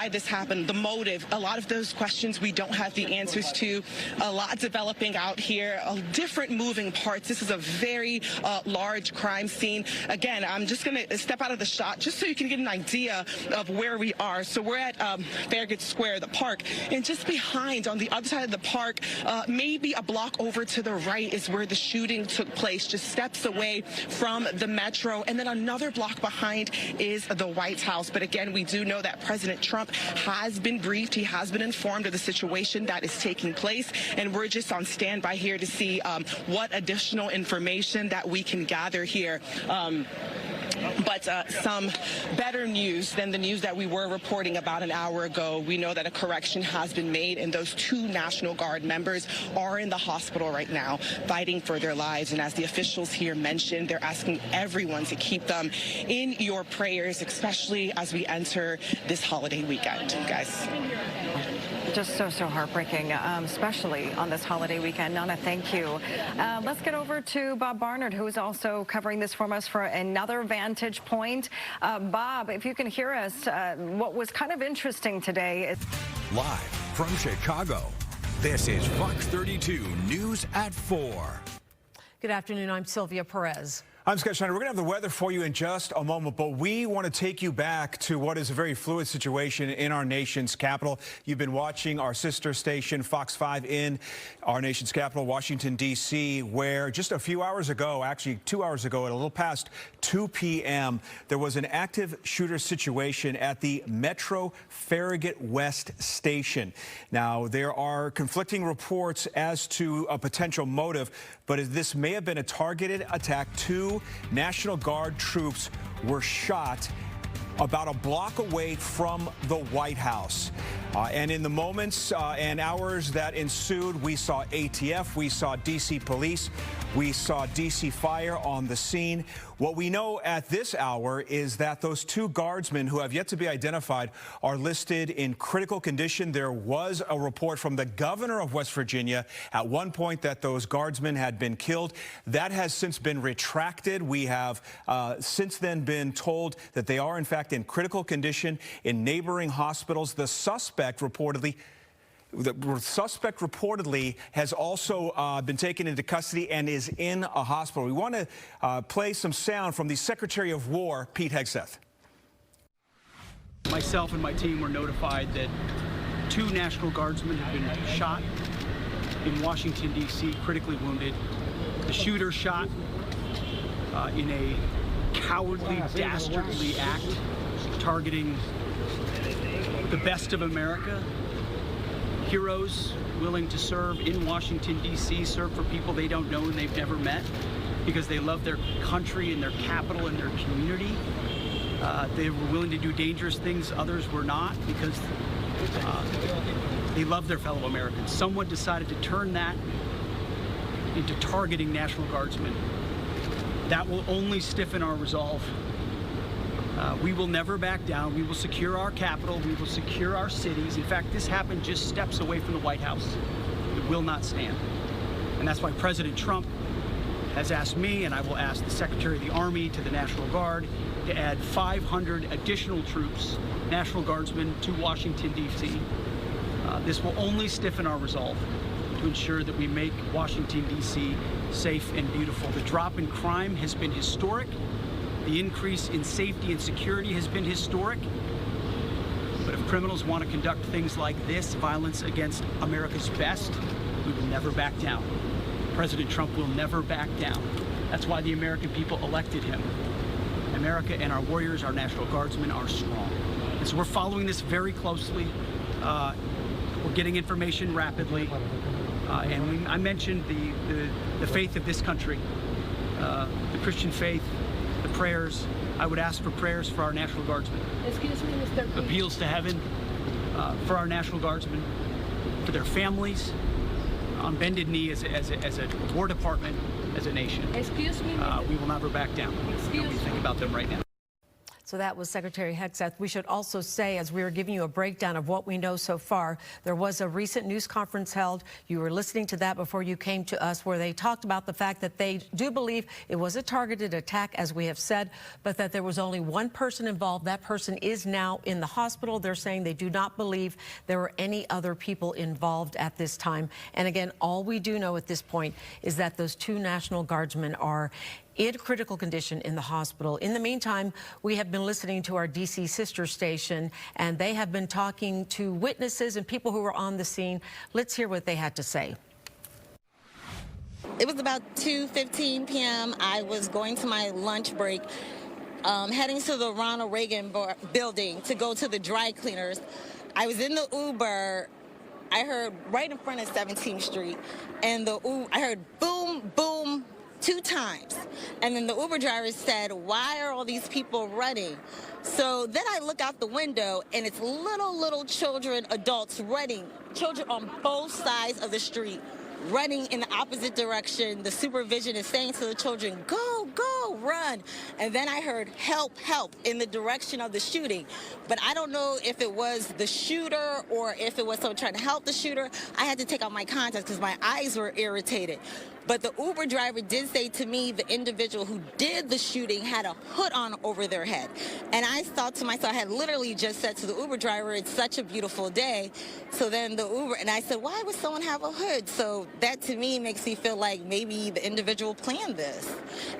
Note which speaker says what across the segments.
Speaker 1: why this happened, the motive, a lot of those questions we don't have the answers to. A lot developing out here, different moving parts. This is a very large crime scene. Again, I'm just going to step out of the shot just so you can get an idea of where we are. So we're at Farragut Square, the park, and just behind on the other side of the park, maybe a block over to the right is where the shooting took place, just steps away from the metro. And then another block behind is the White House. But again, we do know that President Trump has been briefed. He has been informed of the situation that is taking place. And we're just on standby here to see what additional information that we can gather here. But some better news than the news that we were reporting about an hour ago. We know that a correction has been made, and those 2 National Guard members are in the hospital right now fighting for their lives. And as the officials here mentioned, they're asking everyone to keep them in your prayers, especially as we enter this holiday weekend, guys.
Speaker 2: Just so heartbreaking, especially on this holiday weekend. Nana, thank you. Let's get over to Bob Barnard, who is also covering this for us for another vantage point. Bob, if you can hear us, what was kind of interesting today is...
Speaker 3: Live from Chicago, this is Fox 32 News at 4.
Speaker 4: Good afternoon. I'm Sylvia Perez.
Speaker 5: I'm Scott Schneider. We're going to have the weather for you in just a moment, but we want to take you back to what is a very fluid situation in our nation's capital. You've been watching our sister station, Fox 5, in our nation's capital, Washington, D.C., where just a few hours ago, actually 2 hours ago, at a little past 2 p.m., there was an active shooter situation at the Metro Farragut West station. Now, there are conflicting reports as to a potential motive, but this may have been a targeted attack. 2 National Guard troops were shot about a block away from the White House. And in the moments and hours that ensued, we saw ATF, we saw D.C. police, we saw D.C. fire on the scene. What we know at this hour is that those 2 guardsmen who have yet to be identified are listed in critical condition. There was a report from the governor of West Virginia at one point that those guardsmen had been killed. That has since been retracted. We have since then been told that they are in fact in critical condition in neighboring hospitals. The suspect reportedly has also been taken into custody and is in a hospital. We want to play some sound from the Secretary of War, Pete Hegseth.
Speaker 6: Myself and my team were notified that 2 National Guardsmen have been shot in Washington, D.C., critically wounded. The shooter shot in a cowardly, dastardly act targeting the best of America. Heroes willing to serve in Washington, D.C., serve for people they don't know and they've never met because they love their country and their capital and their community. They were willing to do dangerous things others were not because they love their fellow Americans. Someone decided to turn that into targeting National Guardsmen. That will only stiffen our resolve. We will never back down. We will secure our capital. We will secure our cities. In fact, this happened just steps away from the White House. It will not stand. And that's why President Trump has asked me, and I will ask the Secretary of the Army, to the National Guard, to add 500 additional troops, National Guardsmen, to Washington, D.C. This will only stiffen our resolve to ensure that we make Washington, D.C. safe and beautiful. The drop in crime has been historic. The increase in safety and security has been historic. But if criminals want to conduct things like this, violence against America's best, we will never back down. President Trump will never back down. That's why the American people elected him. America and our warriors, our National Guardsmen, are strong. And so we're following this very closely. We're getting information rapidly. And I mentioned the faith of this country, the Christian faith, the prayers. I would ask for prayers for our National Guardsmen.
Speaker 7: Excuse me, Mr. Pete.
Speaker 6: Appeals to heaven for our National Guardsmen, for their families, on bended knee as a War Department, as a nation.
Speaker 7: Excuse me.
Speaker 6: We will never back down.
Speaker 7: Excuse
Speaker 6: we think about them right now.
Speaker 4: So So that was Secretary Hegseth. We should also say, as we were giving you a breakdown of what we know so far, there was a recent news conference held. You were listening to that before you came to us, where they talked about the fact that they do believe it was a targeted attack, as we have said, but that there was only one person involved. That person is now in the hospital. They're saying they do not believe there were any other people involved at this time. And again, all we do know at this point is that those two National Guardsmen are in critical condition in the hospital. In the meantime, we have been listening to our D.C. sister station, and they have been talking to witnesses and people who were on the scene. Let's hear what they had to say.
Speaker 7: It was about 2:15 p.m. I was going to my lunch break, heading to the Ronald Reagan building to go to the dry cleaners. I was in the Uber. I heard right in front of 17th Street, and I heard boom, boom, 2 times. And then the Uber driver said, "Why are all these people running?" So then I look out the window, and it's little children, adults running, children on both sides of the street, running in the opposite direction. The supervision is saying to the children, "Go, go, run." And then I heard help, help in the direction of the shooting. But I don't know if it was the shooter or if it was someone trying to help the shooter. I had to take out my contacts because my eyes were irritated. But the Uber driver did say to me the individual who did the shooting had a hood on over their head. And I thought to myself, I had literally just said to the Uber driver, "It's such a beautiful day." So then the Uber, and I said, "Why would someone have a hood?" So that to me makes me feel like maybe the individual planned this.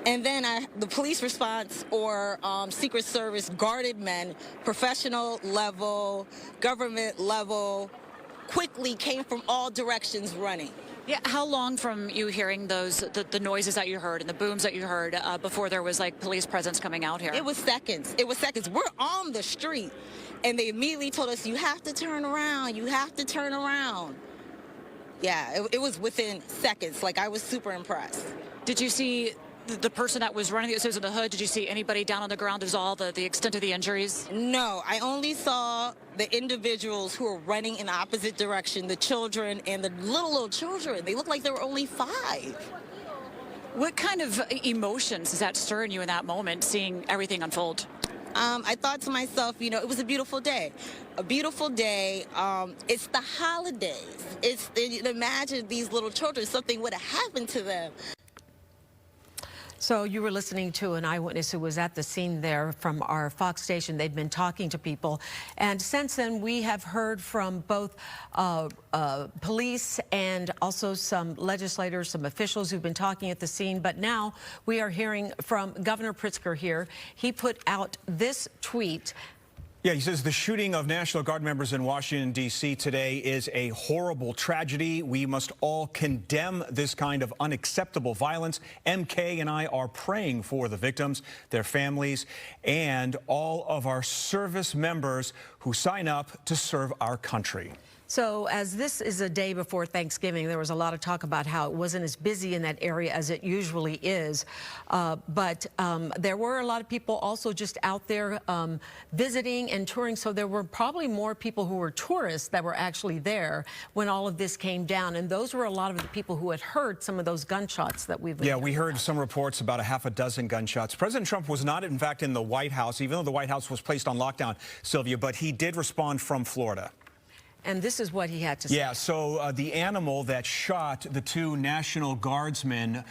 Speaker 7: And then the police response, or Secret Service guarded men, professional level, government level, quickly came from all directions running.
Speaker 8: Yeah, how long from you hearing the noises that you heard and the booms that you heard before there was like police presence coming out here?
Speaker 7: It was seconds. It was seconds. We're on the street, and they immediately told us, "You have to turn around. You have to turn around." Yeah, it was within seconds. Like, I was super impressed.
Speaker 8: Did you see the person that was running the Susan the Hood? Did you see anybody down on the ground? Is all the extent of the injuries?
Speaker 7: No, I only saw the individuals who were running in the opposite direction, the children and the little children. They looked like they were only 5.
Speaker 8: What kind of emotions does that stir in you in that moment, seeing everything unfold?
Speaker 7: I thought to myself, it was a beautiful day. A beautiful day. It's the holidays. Imagine these little children, something would have happened to them.
Speaker 4: So you were listening to an eyewitness who was at the scene there from our Fox station. They'd been talking to people. And since then, we have heard from both police and also some legislators, some officials who've been talking at the scene. But now we are hearing from Governor Pritzker here. He put out this tweet.
Speaker 5: Yeah, he says the shooting of National Guard members in Washington, D.C. today is a horrible tragedy. We must all condemn this kind of unacceptable violence. MK and I are praying for the victims, their families, and all of our service members who sign up to serve our country.
Speaker 4: So as this is a day before Thanksgiving, there was a lot of talk about how it wasn't as busy in that area as it usually is. But there were a lot of people also just out there visiting and touring. So there were probably more people who were tourists that were actually there when all of this came down. And those were a lot of the people who had heard some of those gunshots that we've been
Speaker 5: we heard some reports about a half a dozen gunshots. President Trump was not, in fact, in the White House, even though the White House was placed on lockdown, Sylvia, but he did respond from Florida.
Speaker 4: And this is what he had to say.
Speaker 5: Yeah, so the animal that shot the 2 National Guardsmen,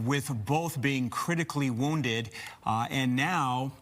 Speaker 5: with both being critically wounded, and now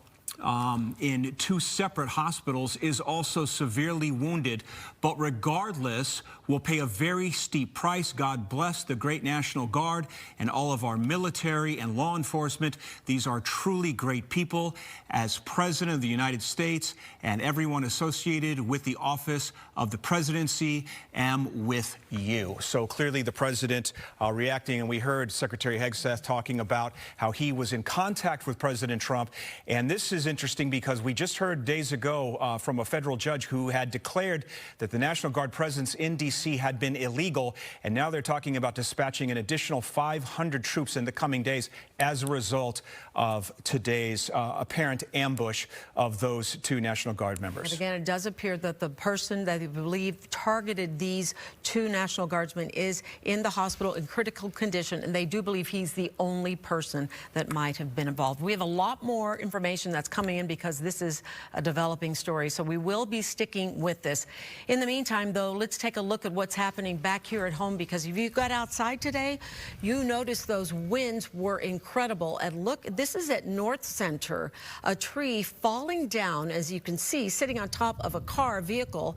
Speaker 5: in 2 separate hospitals, is also severely wounded. But regardless, will pay a very steep price. God bless the great National Guard and all of our military and law enforcement. These are truly great people. As President of the United States and everyone associated with the office of the presidency, am with you. So clearly the president reacting, and we heard Secretary Hegseth talking about how he was in contact with President Trump. And this is interesting because we just heard days ago from a federal judge who had declared that the National Guard presence in D.C. had been illegal, and now they're talking about dispatching an additional 500 troops in the coming days as a result of today's apparent ambush of those 2 National Guard members.
Speaker 4: But again, it does appear that the person that they believe targeted these 2 National Guardsmen is in the hospital in critical condition, and they do believe he's the only person that might have been involved. We have a lot more information that's coming in because this is a developing story. So we will be sticking with this. In the meantime, though, let's take a look at what's happening back here at home, because if you got outside today, you noticed those winds were incredible. And look, this is at North Center, a tree falling down, as you can see, sitting on top of a vehicle.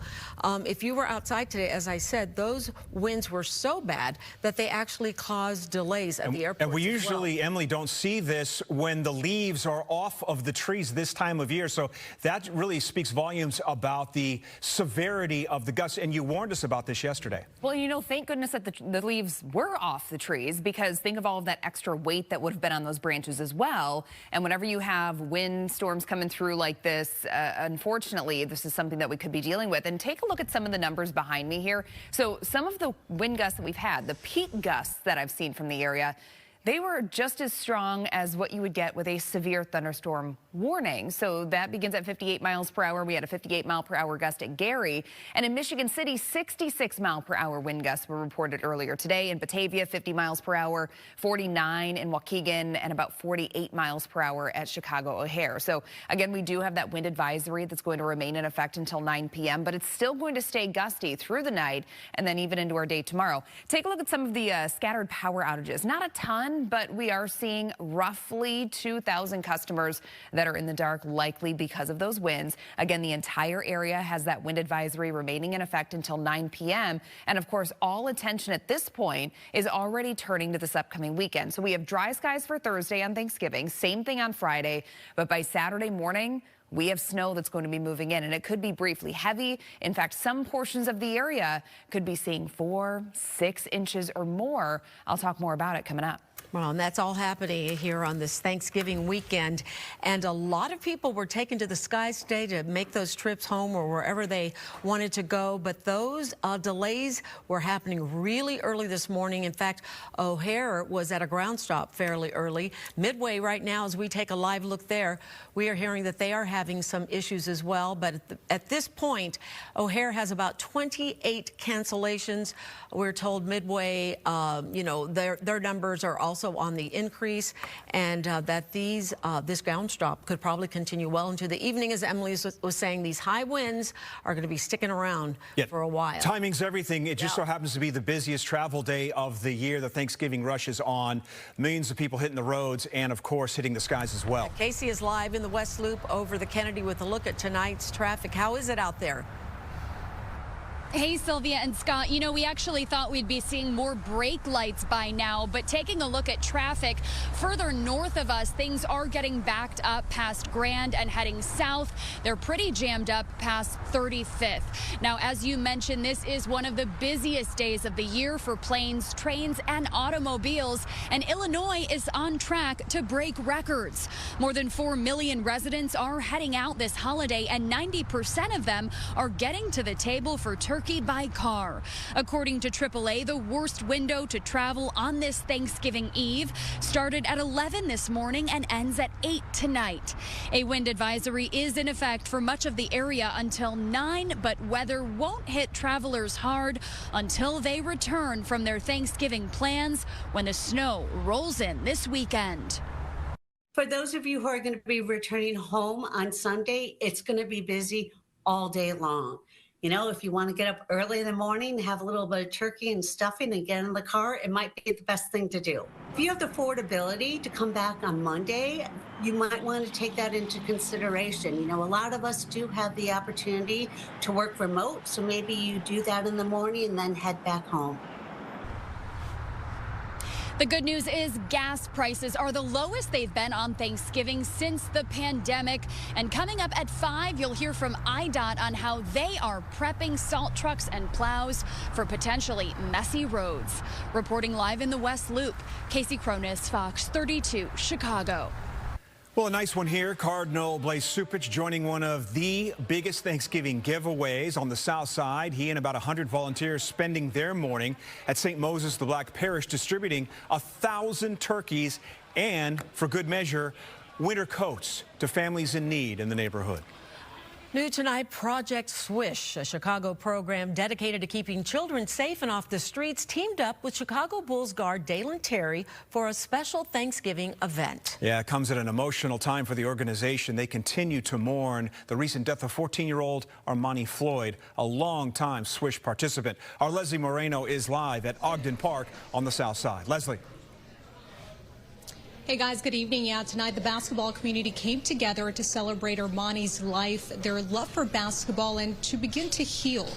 Speaker 4: If you were outside today, as I said, those winds were so bad that they actually caused delays at the airport.
Speaker 5: And we usually, Emily, don't see this when the leaves are off of the trees this time of year. So that really speaks volumes about the severity of the gusts. And you warned us about this yesterday.
Speaker 9: Well, you know, thank goodness that the leaves were off the trees, because think of all of that extra weight that would have been on those branches as well. And whenever you have wind storms coming through like this, unfortunately, this is something that we could be dealing with. And take a look at some of the numbers behind me here. So some of the wind gusts that we've had, the peak gusts that I've seen from the area, they were just as strong as what you would get with a severe thunderstorm warning. So that begins at 58 miles per hour. We had a 58 mile per hour gust at Gary. And in Michigan City, 66 mile per hour wind gusts were reported earlier today. In Batavia, 50 miles per hour, 49 in Waukegan, and about 48 miles per hour at Chicago O'Hare. So again, we do have that wind advisory that's going to remain in effect until 9 p.m., but it's still going to stay gusty through the night and then even into our day tomorrow. Take a look at some of the scattered power outages. Not a ton, but we are seeing roughly 2,000 customers that are in the dark, likely because of those winds. Again, the entire area has that wind advisory remaining in effect until 9 p.m. And of course, all attention at this point is already turning to this upcoming weekend. So we have dry skies for Thursday on Thanksgiving, same thing on Friday, but by Saturday morning, we have snow that's going to be moving in, and it could be briefly heavy. In fact, some portions of the area could be seeing 4, 6 inches or more. I'll talk more about it coming up.
Speaker 4: Well, and that's all happening here on this Thanksgiving weekend. And a lot of people were taken to the skies today to make those trips home or wherever they wanted to go. But those delays were happening really early this morning. In fact, O'Hare was at a ground stop fairly early. Midway right now, as we take a live look there, we are hearing that they are having some issues as well. But at this point, O'Hare has about 28 cancellations. We're told Midway, you know, their numbers are also on the increase, and that this ground stop could probably continue well into the evening. As Emily was saying, these high winds are going to be sticking around for a while.
Speaker 5: Timing's everything. It just so happens to be the busiest travel day of the year. The Thanksgiving rush is on. Millions of people hitting the roads and, of course, hitting the skies as well.
Speaker 4: Casey is live in the West Loop over the Kennedy with a look at tonight's traffic. How is it out there?
Speaker 10: Hey, Sylvia and Scott, you know, we actually thought we'd be seeing more brake lights by now, but taking a look at traffic further north of us, things are getting backed up past Grand and heading south. They're pretty jammed up past 35th. Now, as you mentioned, this is one of the busiest days of the year for planes, trains, and automobiles, and Illinois is on track to break records. More than 4 million residents are heading out this holiday, and 90% of them are getting to the table for turkey by car. According to AAA, the worst window to travel on this Thanksgiving Eve started at 11 this morning and ends at 8 tonight. A wind advisory is in effect for much of the area until 9, but weather won't hit travelers hard until they return from their Thanksgiving plans when the snow rolls in this weekend.
Speaker 11: For those of you who are going to be returning home on Sunday, it's going to be busy all day long. You know, if you want to get up early in the morning, have a little bit of turkey and stuffing and get in the car, it might be the best thing to do. If you have the affordability to come back on Monday, you might want to take that into consideration. You know, a lot of us do have the opportunity to work remote, so maybe you do that in the morning and then head back home.
Speaker 10: The good news is gas prices are the lowest they've been on Thanksgiving since the pandemic. And coming up at 5, you'll hear from IDOT on how they are prepping salt trucks and plows for potentially messy roads. Reporting live in the West Loop, Casey Cronus, Fox 32, Chicago.
Speaker 5: Well, a nice one here. Cardinal Blaise Cupich joining one of the biggest Thanksgiving giveaways on the South Side. He and about 100 volunteers spending their morning at St. Moses the Black Parish distributing 1,000 turkeys and, for good measure, winter coats to families in need in the neighborhood.
Speaker 4: New tonight, Project Swish, a Chicago program dedicated to keeping children safe and off the streets, teamed up with Chicago Bulls guard Dalen Terry for a special Thanksgiving event.
Speaker 5: Yeah, it comes at an emotional time for the organization. They continue to mourn the recent death of 14-year-old Armani Floyd, a longtime Swish participant. Our Leslie Moreno is live at Ogden Park on the south side. Leslie.
Speaker 12: Hey guys, good evening. Yeah, tonight the basketball community came together to celebrate Armani's life, their love for basketball, and to begin to heal.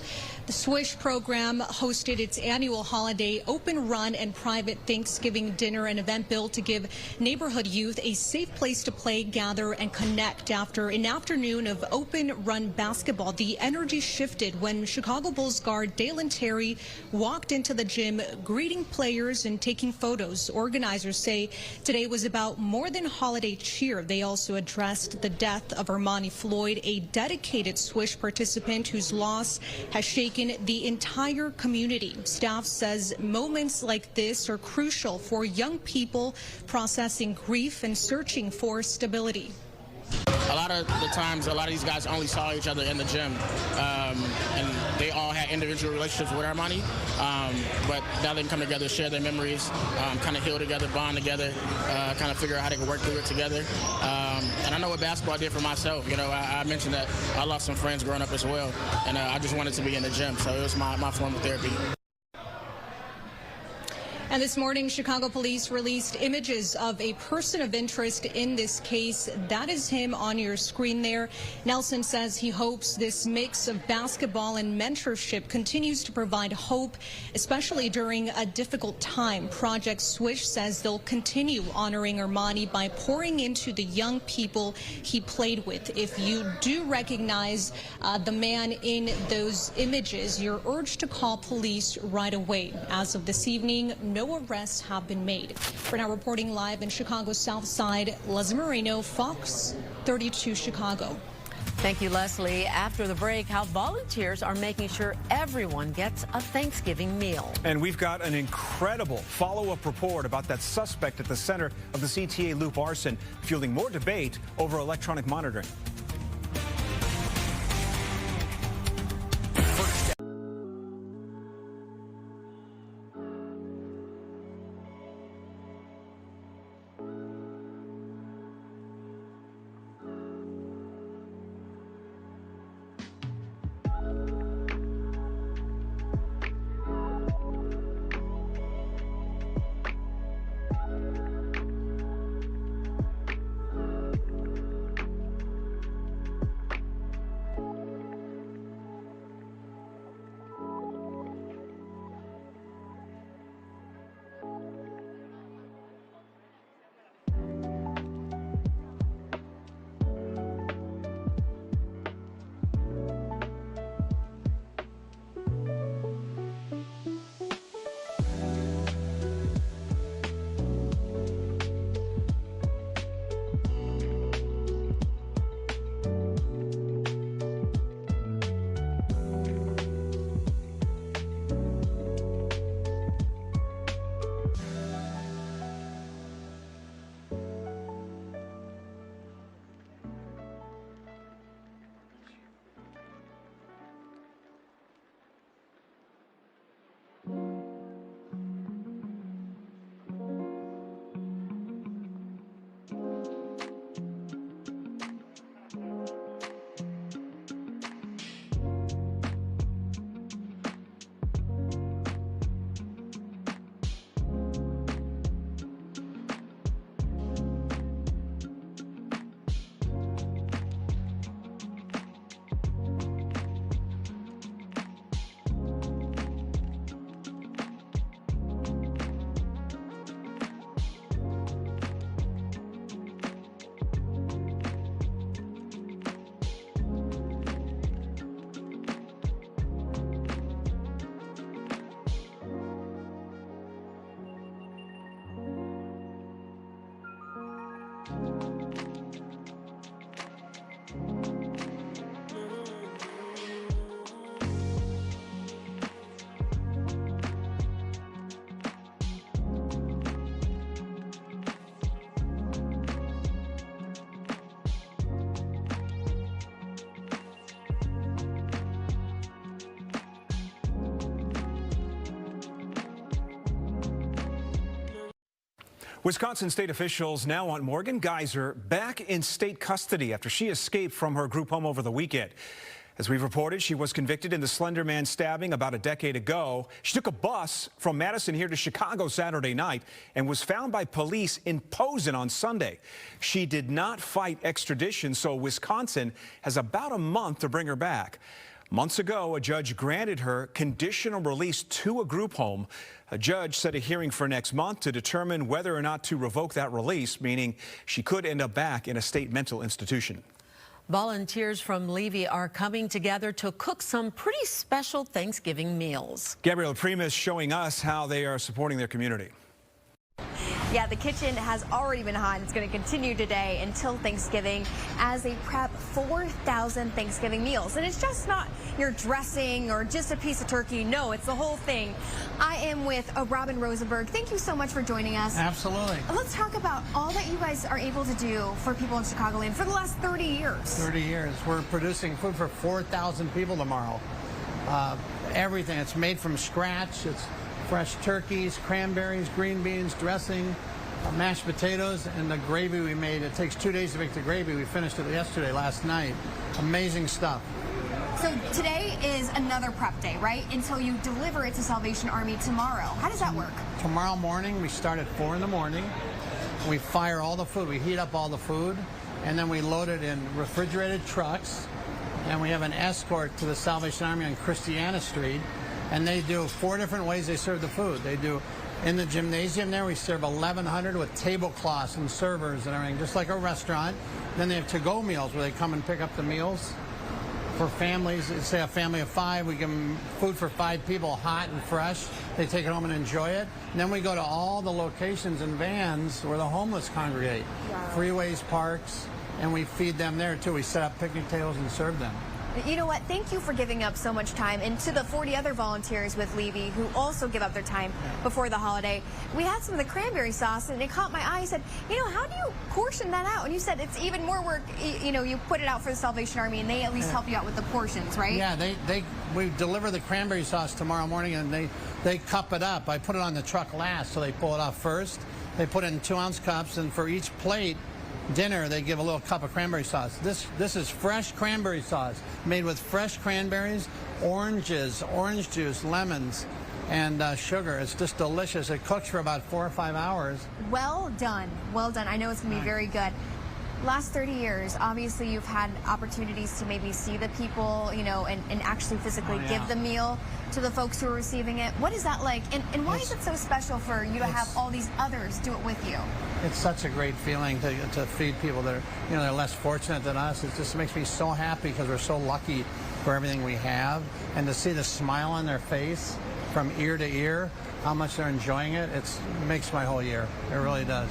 Speaker 12: The Swish program hosted its annual holiday open run and private Thanksgiving dinner, an event built to give neighborhood youth a safe place to play, gather, and connect. After an afternoon of open run basketball, the energy shifted when Chicago Bulls guard Dalen Terry walked into the gym, greeting players and taking photos. Organizers say today was about more than holiday cheer. They also addressed the death of Armani Floyd, a dedicated Swish participant whose loss has shaken the entire community. Staff says moments like this are crucial for young people processing grief and searching for stability.
Speaker 13: A lot of the times, a lot of these guys only saw each other in the gym, and they all had individual relationships with Armani, but now they can come together, share their memories, kind of heal together, bond together, kind of figure out how they can work through it together. And I know what basketball did for myself. You know, I mentioned that I lost some friends growing up as well, and I just wanted to be in the gym, so it was my form of therapy.
Speaker 12: And this morning, Chicago police released images of a person of interest in this case. That is him on your screen there. Nelson says he hopes this mix of basketball and mentorship continues to provide hope, especially during a difficult time. Project Swish says they'll continue honoring Armani by pouring into the young people he played with. If you do recognize the man in those images, you're urged to call police right away. As of this evening, no arrests have been made. We're now reporting live in Chicago's South Side. Leslie Moreno, Fox 32 Chicago.
Speaker 4: Thank you, Leslie. After the break, how volunteers are making sure everyone gets a Thanksgiving meal.
Speaker 5: And we've got an incredible follow-up report about that suspect at the center of the CTA loop arson, fueling more debate over electronic monitoring. Wisconsin state officials now want Morgan Geyser back in state custody after she escaped from her group home over the weekend. As we've reported, she was convicted in the Slender Man stabbing about a decade ago. She took a bus from Madison here to Chicago Saturday night and was found by police in Posen on Sunday. She did not fight extradition, so Wisconsin has about a month to bring her back. Months ago, a judge granted her conditional release to a group home. A judge set a hearing for next month to determine whether or not to revoke that release, meaning she could end up back in a state mental institution.
Speaker 4: Volunteers from Levy are coming together to cook some pretty special Thanksgiving meals.
Speaker 5: Gabrielle Primus showing us how they are supporting their community.
Speaker 14: Yeah, the kitchen has already been hot. It's going to continue today until Thanksgiving as they prep 4,000 Thanksgiving meals. And it's just not your dressing or just a piece of turkey. No, it's the whole thing. I am with Robin Rosenberg. Thank you so much for joining us.
Speaker 15: Absolutely.
Speaker 14: Let's talk about all that you guys are able to do for people in Chicagoland for the last 30 years.
Speaker 15: 30 years. We're producing food for 4,000 people tomorrow. Everything. It's made from scratch. It's fresh turkeys, cranberries, green beans, dressing, mashed potatoes, and the gravy we made. It takes 2 days to make the gravy. We finished it last night. Amazing stuff.
Speaker 14: So today is another prep day, right? Until you deliver it to Salvation Army tomorrow. How does that work?
Speaker 15: Tomorrow morning, we start at 4 in the morning. We fire all the food. We heat up all the food, and then we load it in refrigerated trucks. And we have an escort to the Salvation Army on Christiana Street. And they do 4 different ways they serve the food. They do in the gymnasium there, we serve 1,100 with tablecloths and servers and everything, just like a restaurant. Then they have to-go meals where they come and pick up the meals for families. Say a family of 5, we give them food for 5 people, hot and fresh. They take it home and enjoy it. And then we go to all the locations and vans where the homeless congregate. Wow. Freeways, parks, and we feed them there too. We set up picnic tables and serve them.
Speaker 14: You know what? Thank you for giving up so much time. And to the 40 other volunteers with Levy who also give up their time before the holiday. We had some of the cranberry sauce and it caught my eye. I said, you know, how do you portion that out? And you said it's even more work. You know, you put it out for the Salvation Army and they at least help you out with the portions, right?
Speaker 15: Yeah, we deliver the cranberry sauce tomorrow morning and they cup it up. I put it on the truck last, so they pull it off first. They put it in 2-ounce cups, and for each plate, dinner, they give a little cup of cranberry sauce. This is fresh cranberry sauce made with fresh cranberries, oranges, orange juice, lemons, and sugar. It's just delicious. It cooks for about 4 or 5 hours.
Speaker 14: Well done. Well done. I know it's going to be very good. Last 30 years, obviously you've had opportunities to maybe see the people, you know, and actually physically give the meal to the folks who are receiving it. What is that like? And why is it so special for you to have all these others do it with you?
Speaker 15: It's such a great feeling to feed people that are, you know, they're less fortunate than us. It just makes me so happy because we're so lucky for everything we have. And to see the smile on their face from ear to ear, how much they're enjoying it, it makes my whole year. It really does.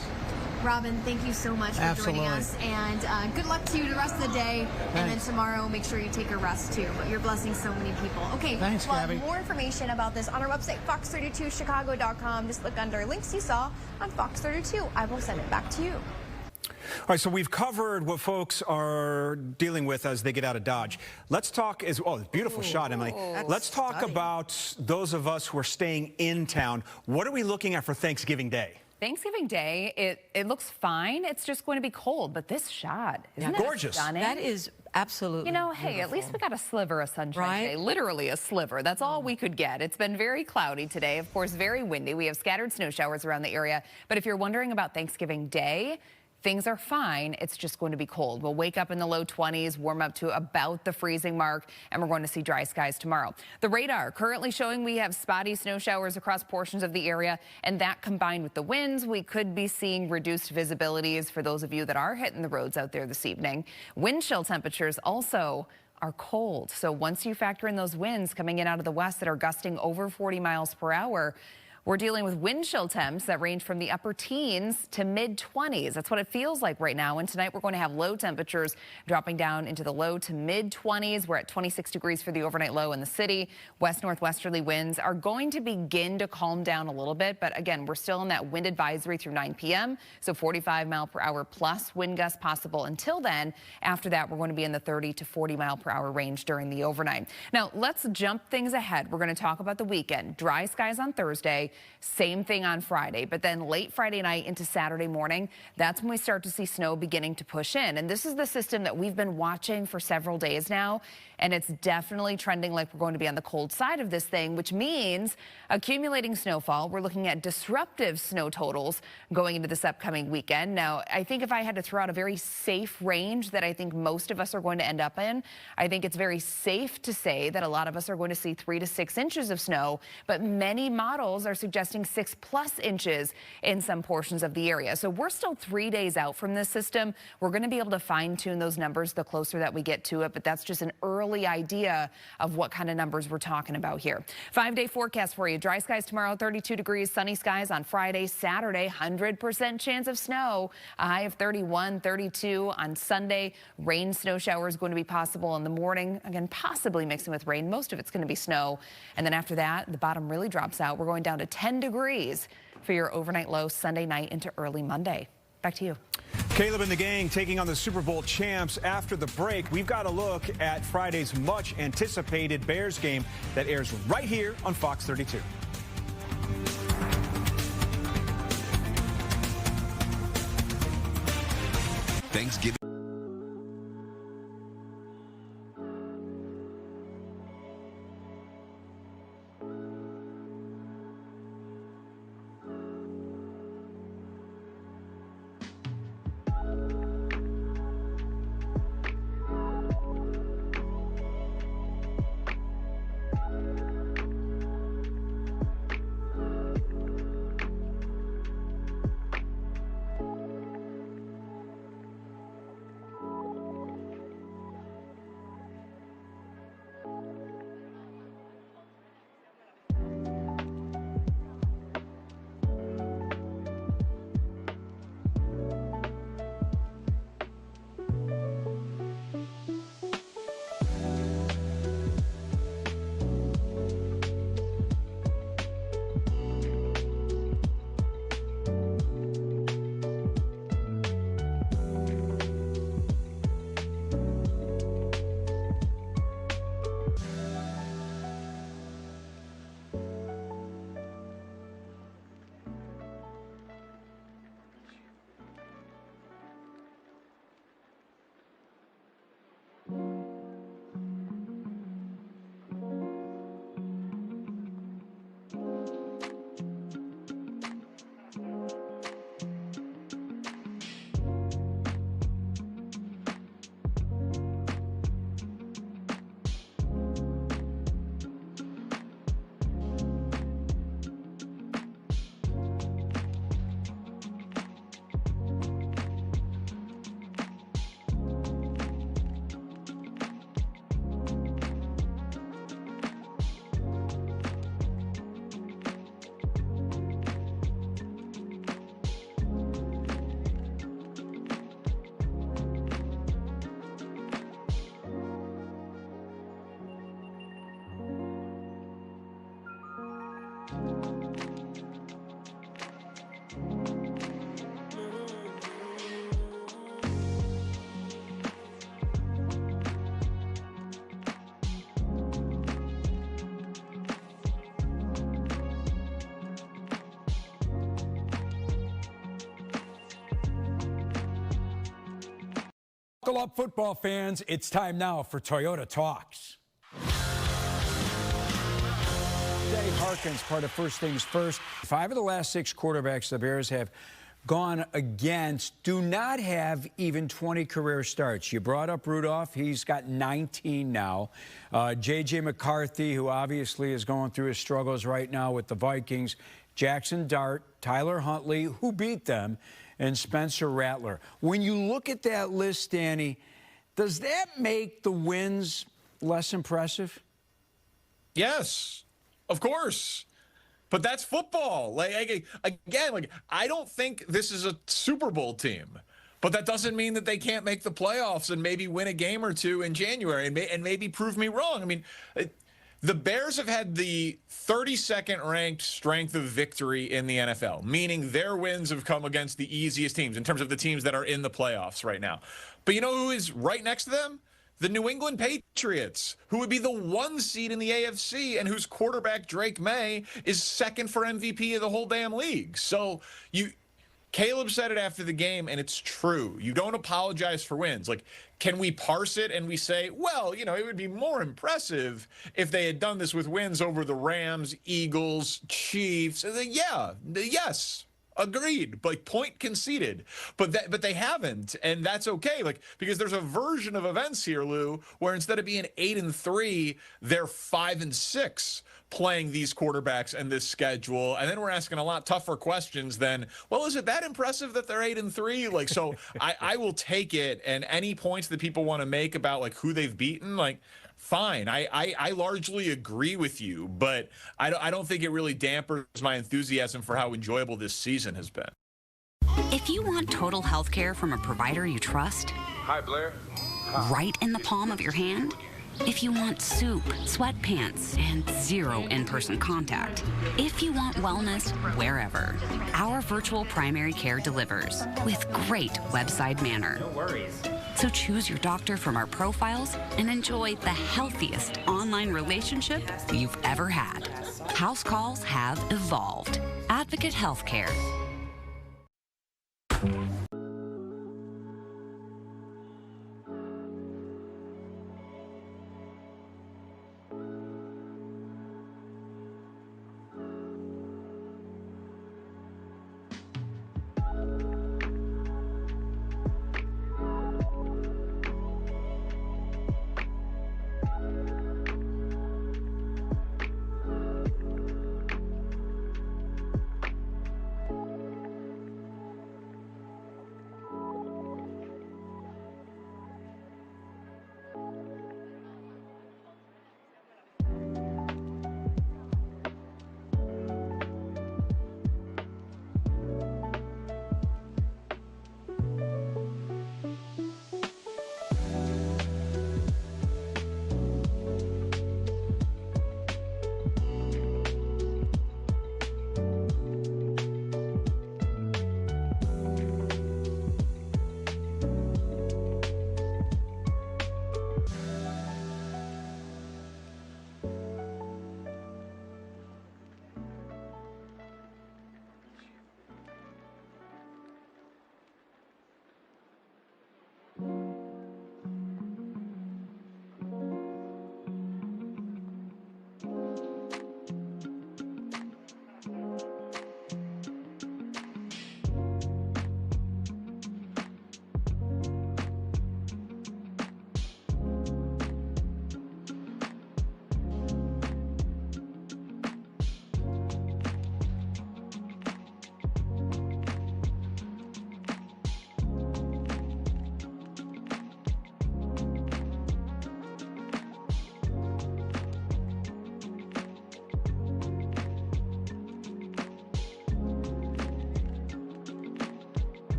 Speaker 14: Robin, thank you so much for joining us, and good luck to you the rest of the day. Thanks. And then tomorrow, make sure you take a rest too. But you're blessing so many people. Okay,
Speaker 15: thanks, Gabby.
Speaker 14: More information about this on our website, fox32chicago.com. Just look under links you saw on Fox 32. I will send it back to you.
Speaker 5: All right, so we've covered what folks are dealing with as they get out of Dodge. Let's talk beautiful shot, Emily. Let's talk about those of us who are staying in town. What are we looking at for Thanksgiving Day?
Speaker 9: Thanksgiving Day, it looks fine. It's just going to be cold, but this shot, isn't that
Speaker 5: gorgeous?
Speaker 9: Stunning?
Speaker 4: That is absolutely
Speaker 9: You know, hey, at least we got a sliver of sunshine today. Literally a sliver. That's all we could get. It's been very cloudy today. Of course, very windy. We have scattered snow showers around the area. But if you're wondering about Thanksgiving Day, things are fine. It's just going to be cold. We'll wake up in the low 20s, warm up to about the freezing mark, and we're going to see dry skies tomorrow. The radar currently showing we have spotty snow showers across portions of the area, and that combined with the winds, we could be seeing reduced visibilities for those of you that are hitting the roads out there this evening. Wind chill temperatures also are cold. So once you factor in those winds coming in out of the west that are gusting over 40 miles per hour, we're dealing with wind chill temps that range from the upper teens to mid-20s. That's what it feels like right now. And tonight we're going to have low temperatures dropping down into the low to mid-20s. We're at 26 degrees for the overnight low in the city. West-northwesterly winds are going to begin to calm down a little bit. But again, we're still in that wind advisory through 9 p.m. So 45 mile per hour plus wind gusts possible until then. After that, we're going to be in the 30 to 40 mile per hour range during the overnight. Now, let's jump things ahead. We're going to talk about the weekend. Dry skies on Thursday. Thursday. Same thing on Friday. But then late Friday night into Saturday morning, that's when we start to see snow beginning to push in. And this is the system that we've been watching for several days now. And it's definitely trending like we're going to be on the cold side of this thing, which means accumulating snowfall. We're looking at disruptive snow totals going into this upcoming weekend. Now, I think if I had to throw out a very safe range that I think most of us are going to end up in, I think it's very safe to say that a lot of us are going to see 3 to 6 inches of snow, but many models are suggesting 6+ inches in some portions of the area. So we're still 3 days out from this system. We're going to be able to fine tune those numbers the closer that we get to it, but that's just an early idea of what kind of numbers we're talking about here. 5-day forecast for you. Dry skies tomorrow, 32 degrees, sunny skies on Friday, Saturday, 100% chance of snow, a high of 31, 32 on Sunday. Rain, snow showers going to be possible in the morning. Again, possibly mixing with rain. Most of it's going to be snow. And then after that, the bottom really drops out. We're going down to 10 degrees for your overnight low Sunday night into early Monday. Back to you.
Speaker 5: Caleb and the gang taking on the Super Bowl champs. After the break, we've got a look at Friday's much anticipated Bears game that airs right here on Fox 32.
Speaker 3: Thanksgiving.
Speaker 16: Buckle up, football fans. It's time now for Toyota Talks. Dave Harkins, part of First Things First. 5 of the last 6 quarterbacks the Bears have gone against do not have even 20 career starts. You brought up Rudolph. He's got 19 now. J.J. McCarthy, who obviously is going through his struggles right now with the Vikings. Jackson Dart, Tyler Huntley, who beat them, and Spencer Rattler. When you look at that list, Danny, does that make the wins less impressive?
Speaker 17: Yes, of course. But that's football. Like again, I don't think this is a Super Bowl team. But that doesn't mean that they can't make the playoffs and maybe win a game or two in January and maybe prove me wrong. I mean, the Bears have had the 32nd ranked strength of victory in the NFL, meaning their wins have come against the easiest teams in terms of the teams that are in the playoffs right now. But you know who is right next to them? the New England Patriots, who would be the 1 seed in the AFC and whose quarterback, Drake May, is second for MVP of the whole damn league. So Caleb said it after the game, and it's true. You don't apologize for wins. Like, can we parse it and we say, well, you know, it would be more impressive if they had done this with wins over the Rams, Eagles, Chiefs? Yeah, yes. Agreed. Like, point conceded. But they haven't, and that's okay. Like, because there's a version of events here, Lou, where instead of being 8-3, they're 5-6 playing these quarterbacks and this schedule. And then we're asking a lot tougher questions than, well, is it that impressive that they're 8-3? Like, so I will take it, and any points that people want to make about like who they've beaten, like, fine. I largely agree with you, but I don't think it really dampers my enthusiasm for how enjoyable this season has been.
Speaker 18: If you want total health care from a provider you trust,
Speaker 19: hi, Blair.
Speaker 18: Right in the palm of your hand, if you want soup, sweatpants, and 0 in-person contact, if you want wellness wherever, our virtual primary care delivers with great website manner.
Speaker 19: No worries.
Speaker 18: So choose your doctor from our profiles and enjoy the healthiest online relationship you've ever had. House calls have evolved. Advocate Healthcare.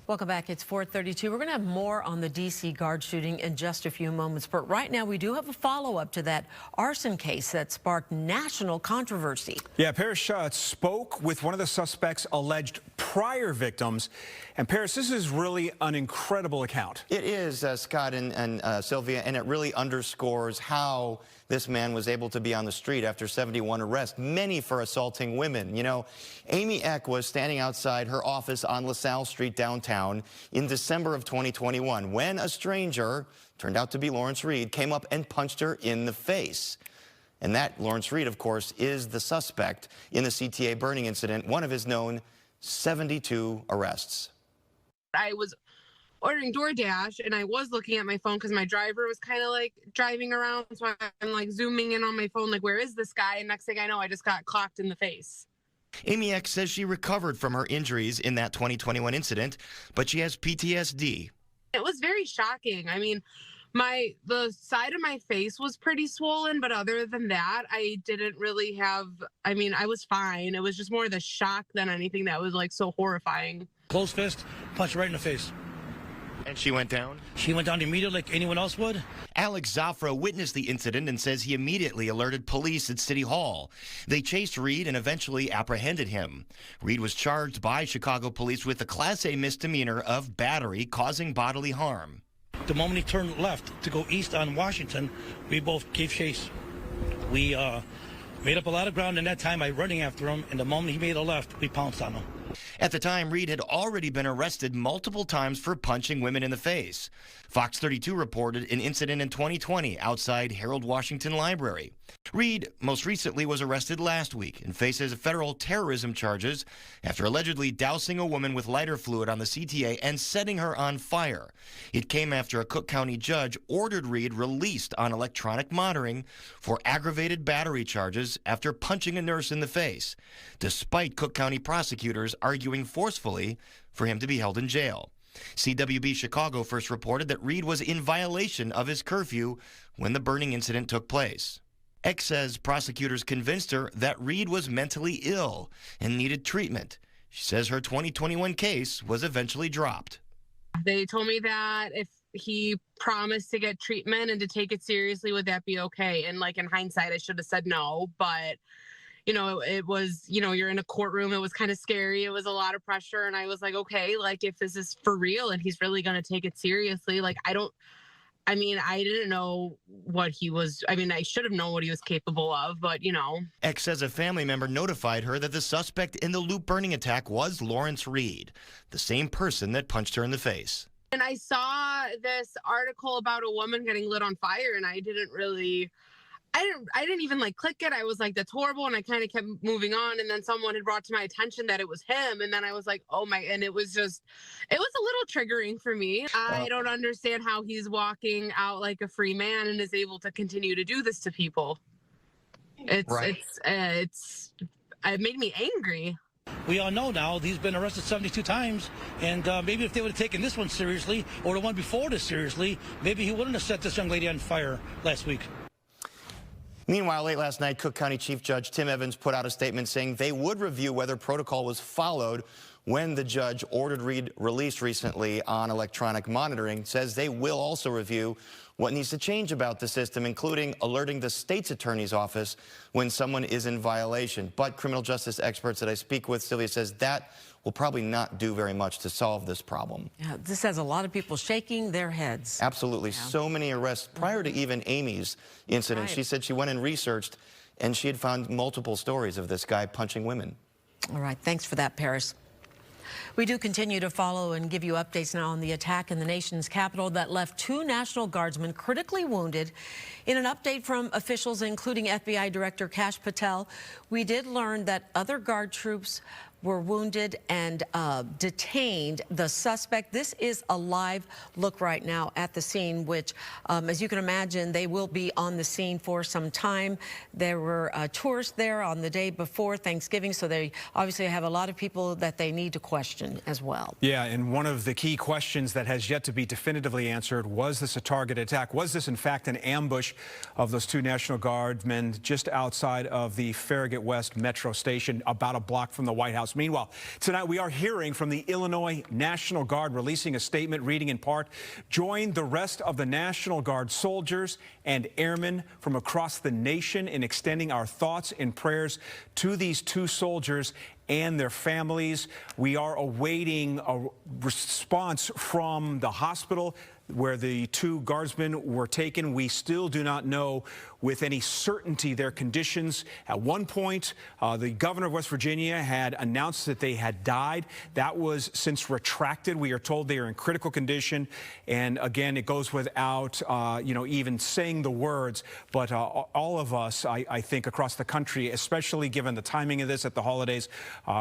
Speaker 4: Welcome back. It's 4:32. We're going to have more on the D.C. guard shooting in just a few moments. But right now, we do have a follow-up to that arson case that sparked national controversy.
Speaker 5: Yeah, Paris Schutz spoke with one of the suspect's alleged prior victims. And Paris, this is really an incredible account.
Speaker 20: It is, Scott and Sylvia, and it really underscores how this man was able to be on the street after 71 arrests, many for assaulting women. You know, Amy Eck was standing outside her office on LaSalle Street downtown in December of 2021 when a stranger, turned out to be Lawrence Reed, came up and punched her in the face. And that Lawrence Reed, of course, is the suspect in the CTA burning incident, one of his known 72 arrests.
Speaker 21: I was ordering DoorDash and I was looking at my phone because my driver was kind of like driving around. So I'm like zooming in on my phone, like, where is this guy? And next thing I know, I just got clocked in the face.
Speaker 20: Amy Eck says she recovered from her injuries in that 2021 incident, but she has PTSD.
Speaker 21: It was very shocking. I mean, the side of my face was pretty swollen, but other than that, I didn't really have, I mean, I was fine. It was just more the shock than anything that was like so horrifying.
Speaker 19: Closed fist, punch right in the face.
Speaker 20: And she went down?
Speaker 19: She went down immediately like anyone else would.
Speaker 20: Alex Zafra witnessed the incident and says he immediately alerted police at City Hall. They chased Reed and eventually apprehended him. Reed was charged by Chicago police with a Class A misdemeanor of battery causing bodily harm.
Speaker 19: The moment he turned left to go east on Washington, we both gave chase. We made up a lot of ground in that time by running after him, and the moment he made a left, we pounced on him.
Speaker 20: At the time, Reed had already been arrested multiple times for punching women in the face. Fox 32 reported an incident in 2020 outside Harold Washington Library. Reed most recently was arrested last week and faces federal terrorism charges after allegedly dousing a woman with lighter fluid on the CTA and setting her on fire. It came after a Cook County judge ordered Reed released on electronic monitoring for aggravated battery charges after punching a nurse in the face, despite Cook County prosecutors arguing forcefully for him to be held in jail. CWB Chicago first reported that Reed was in violation of his curfew when the burning incident took place. Eck says prosecutors convinced her that Reed was mentally ill and needed treatment. She says her 2021 case was eventually dropped.
Speaker 21: They told me that if he promised to get treatment and to take it seriously, would that be okay? And like in hindsight, I should have said no, but you know, it was, you know, you're in a courtroom. It was kind of scary. It was a lot of pressure. And I was like, okay, like if this is for real and he's really going to take it seriously, like I didn't know what he was. I mean, I should have known what he was capable of, but you know.
Speaker 20: Eck says a family member notified her that the suspect in the loop burning attack was Lawrence Reed, the same person that punched her in the face.
Speaker 21: And I saw this article about a woman getting lit on fire, and I didn't even like click it. I was like, that's horrible. And I kind of kept moving on. And then someone had brought to my attention that it was him. And then I was like, oh my, and it was a little triggering for me. I don't understand how he's walking out like a free man and is able to continue to do this to people. It made me angry.
Speaker 19: We all know now he's been arrested 72 times, and maybe if they would have taken this one seriously or the one before this seriously, maybe he wouldn't have set this young lady on fire last week.
Speaker 20: Meanwhile, late last night, Cook County Chief Judge Tim Evans put out a statement saying they would review whether protocol was followed when the judge ordered Reed released recently on electronic monitoring. Says they will also review what needs to change about the system, including alerting the state's attorney's office when someone is in violation. But criminal justice experts that I speak with, Sylvia, says that will probably not do very much to solve this problem.
Speaker 4: Yeah, this has a lot of people shaking their heads.
Speaker 20: Absolutely. Yeah. So many arrests prior to even Amy's incident. Right. She said she went and researched, and she had found multiple stories of this guy punching women.
Speaker 4: All right. Thanks for that, Paris. We do continue to follow and give you updates now on the attack in the nation's capital that left 2 National Guardsmen critically wounded. In an update from officials, including FBI Director Kash Patel, we did learn that other Guard troops were wounded and detained. The suspect, this is a live look right now at the scene, which, as you can imagine, they will be on the scene for some time. There were tourists there on the day before Thanksgiving, so they obviously have a lot of people that they need to question as well.
Speaker 5: Yeah, and one of the key questions that has yet to be definitively answered, was this a targeted attack? Was this, in fact, an ambush of those 2 National Guardsmen just outside of the Farragut West Metro Station, about a block from the White House? Meanwhile, tonight we are hearing from the Illinois National Guard, releasing a statement reading in part, join the rest of the National Guard soldiers and airmen from across the nation in extending our thoughts and prayers to these 2 soldiers and their families. We are awaiting a response from the hospital where the 2 guardsmen were taken. We still do not know with any certainty their conditions. At one point, the governor of West Virginia had announced that they had died. That was since retracted. We are told they are in critical condition. And again, it goes without, even saying the words. But all of us, I think, across the country, especially given the timing of this at the holidays,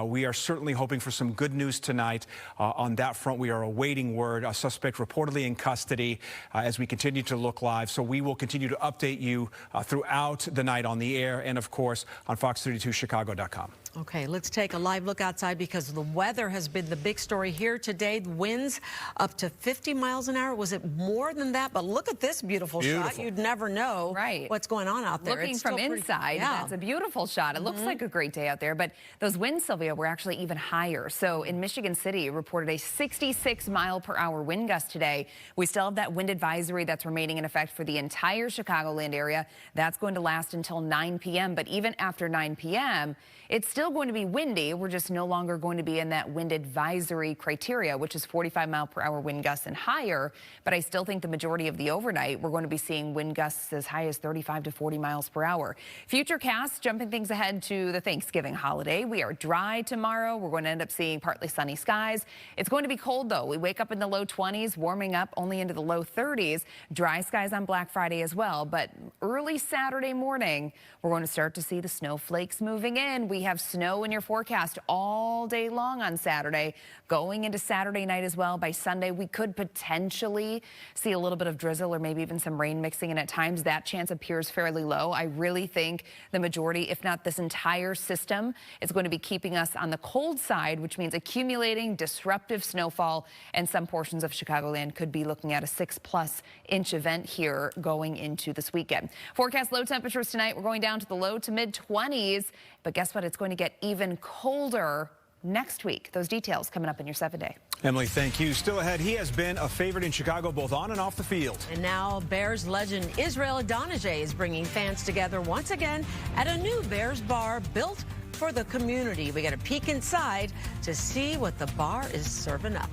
Speaker 5: we are certainly hoping for some good news tonight. On that front, we are awaiting word. A suspect reportedly in custody as we continue to look live. So we will continue to update you throughout the night on the air and, of course, on Fox32Chicago.com.
Speaker 4: Okay, let's take a live look outside because the weather has been the big story here today. The winds up to 50 miles an hour. Was it more than that? But look at this beautiful shot. You'd never know what's going on out there.
Speaker 9: Looking
Speaker 4: It's
Speaker 9: from
Speaker 4: still pretty-
Speaker 9: inside, that's a beautiful shot. It looks like a great day out there, but those winds, Sylvia, were actually even higher. So in Michigan City, reported a 66-mile-per-hour wind gust today. We still have that wind advisory that's remaining in effect for the entire Chicagoland area. That's going to last until 9 p.m. But even after 9 p.m., it's still going to be windy. We're just no longer going to be in that wind advisory criteria, which is 45-mile-per-hour wind gusts and higher. But I still think the majority of the overnight, we're going to be seeing wind gusts as high as 35 to 40 miles per hour. Futurecast, jumping things ahead to the Thanksgiving holiday. We are dry tomorrow. We're going to end up seeing partly sunny skies. It's going to be cold, though. We wake up in the low 20s, warming up only into the low 30s. Dry skies on Black Friday as well. But early Saturday morning, we're going to start to see the snowflakes moving in. We have snow in your forecast all day long on Saturday, going into Saturday night as well. By Sunday, we could potentially see a little bit of drizzle or maybe even some rain mixing in at times. That chance appears fairly low. I really think the majority, if not this entire system, is going to be keeping us on the cold side, which means accumulating disruptive snowfall, and some portions of Chicagoland could be looking at a 6+ inch event here going into this weekend. Forecast low temperatures tonight. We're going down to the low to mid 20s, but guess what? It's going to get even colder next week. Those details coming up in your 7-day.
Speaker 5: Emily, thank you. Still ahead, he has been a favorite in Chicago both on and off the field.
Speaker 4: And now Bears legend Israel Adonijah is bringing fans together once again at a new Bears bar built for the community. We got a peek inside to see what the bar is serving up.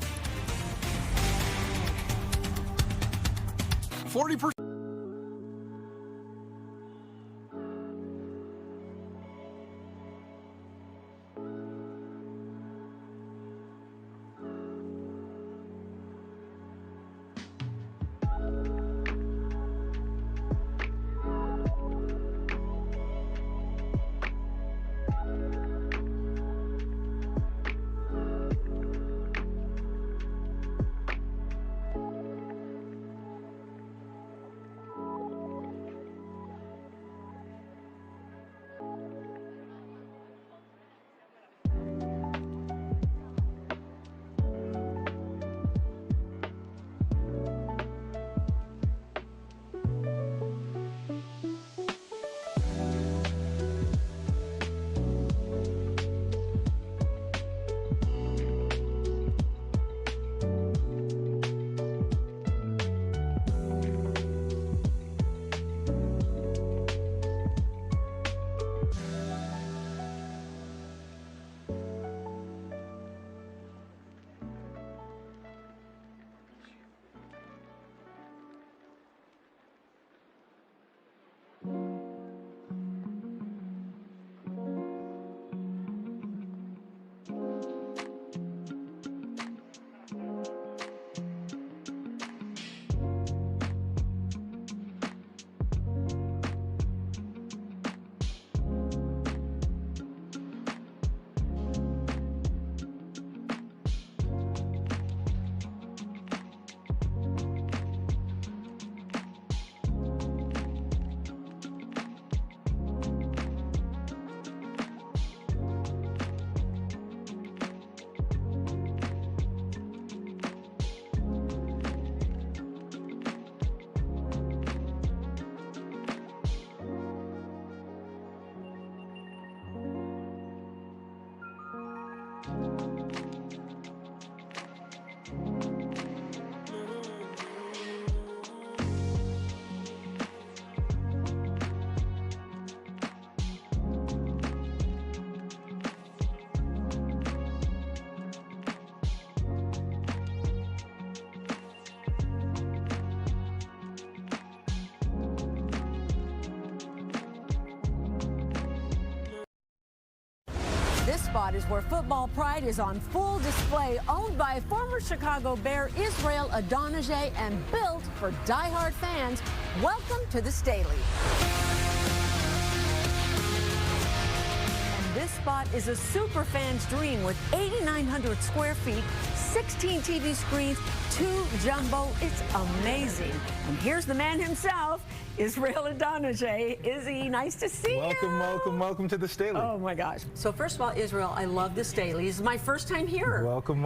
Speaker 17: 40%.
Speaker 4: This spot is where football pride is on full display, owned by former Chicago Bear Israel Adonijah and built for diehard fans. Welcome to the Staley. And this spot is a super fan's dream with 8,900 square feet, 16 TV screens, 2 jumbo. It's amazing. And here's the man himself. Israel Adonijah. Izzy, nice to see you.
Speaker 1: Welcome to the Staley.
Speaker 4: Oh my gosh. So first of all, Israel, I love the Staley. This is my first time here.
Speaker 1: Welcome.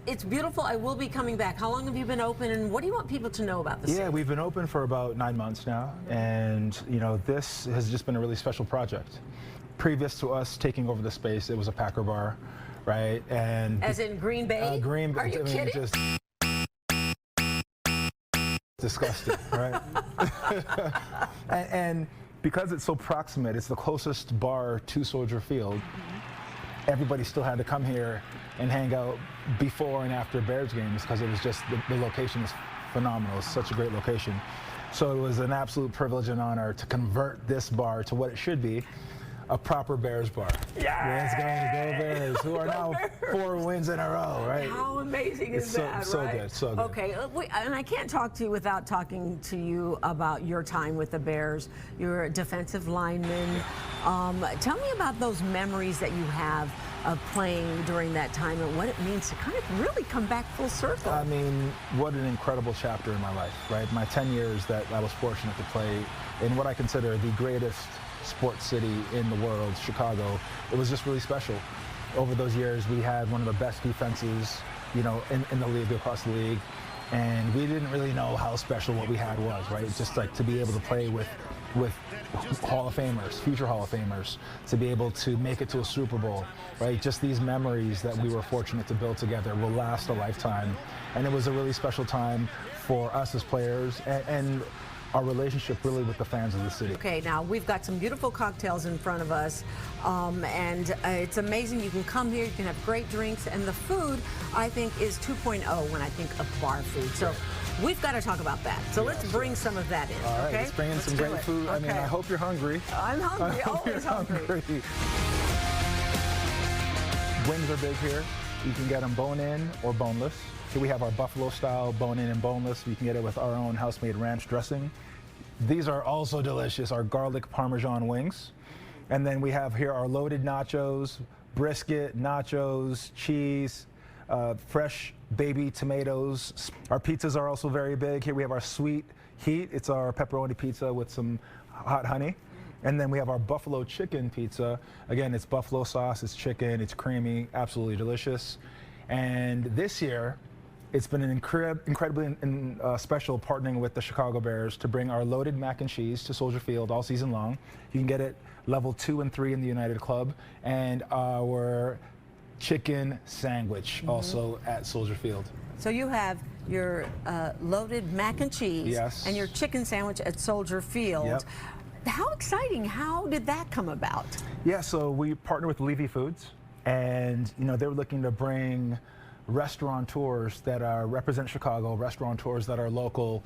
Speaker 4: It's beautiful. I will be coming back. How long have you been open, and what do you want people to know about the Staley?
Speaker 1: Yeah, we've been open for about 9 months now, and this has just been a really special project. Previous to us taking over the space, it was a Packer bar, right? And
Speaker 4: as in Green Bay?
Speaker 1: Green Bay.
Speaker 4: Are you kidding?
Speaker 1: Just disgusting, right? and because it's so proximate, it's the closest bar to Soldier Field. Everybody still had to come here and hang out before and after Bears games because it was just the location is phenomenal. It's such a great location. So it was an absolute privilege and honor to convert this bar to what it should be. A proper Bears bar. Let's go Bears, who are now 4 wins in a row, right?
Speaker 4: How amazing is that,
Speaker 1: so
Speaker 4: right?
Speaker 1: good, so good.
Speaker 4: Okay, and I can't talk to you without talking to you about your time with the Bears. You're a defensive lineman. Tell me about those memories that you have of playing during that time and what it means to kind of really come back full circle.
Speaker 1: I mean, what an incredible chapter in my life, right? My 10 years that I was fortunate to play in what I consider the greatest sports city in the world, Chicago. It was just really special. Over those years, we had one of the best defenses, in the league, across the league, and we didn't really know how special what we had was, right? Just like to be able to play with Hall of Famers, future Hall of Famers, to be able to make it to a Super Bowl, right? Just these memories that we were fortunate to build together will last a lifetime, and it was a really special time for us as players and our relationship really with the fans of the city.
Speaker 4: Okay, now we've got some beautiful cocktails in front of us, and it's amazing. You can come here, you can have great drinks, and the food, I think, is 2.0 when I think of bar food. So we've got to talk about that. So let's bring some of that in,
Speaker 1: All right,
Speaker 4: okay?
Speaker 1: let's bring in some great food.
Speaker 4: Okay.
Speaker 1: I mean, I hope you're hungry.
Speaker 4: I'm hungry, always hungry.
Speaker 1: Wings are big here. You can get them bone-in or boneless. Here we have our buffalo style bone-in and boneless. You can get it with our own house-made ranch dressing. These are also delicious, our garlic Parmesan wings. And then we have here our loaded nachos, brisket, nachos, cheese, fresh baby tomatoes. Our pizzas are also very big. Here we have our sweet heat. It's our pepperoni pizza with some hot honey. And then we have our buffalo chicken pizza. Again, it's buffalo sauce, it's chicken, it's creamy, absolutely delicious. And this year, it's been an incredibly special partnering with the Chicago Bears to bring our loaded mac and cheese to Soldier Field all season long. You can get it level 2 and 3 in the United Club, and our chicken sandwich also at Soldier Field.
Speaker 4: So you have your loaded mac and cheese
Speaker 1: Yes.
Speaker 4: and your chicken sandwich at Soldier Field.
Speaker 1: Yep.
Speaker 4: How exciting. How did that come about?
Speaker 1: Yeah, so we partner with Levy Foods, and they were looking to bring restaurateurs that represent Chicago, restaurateurs that are local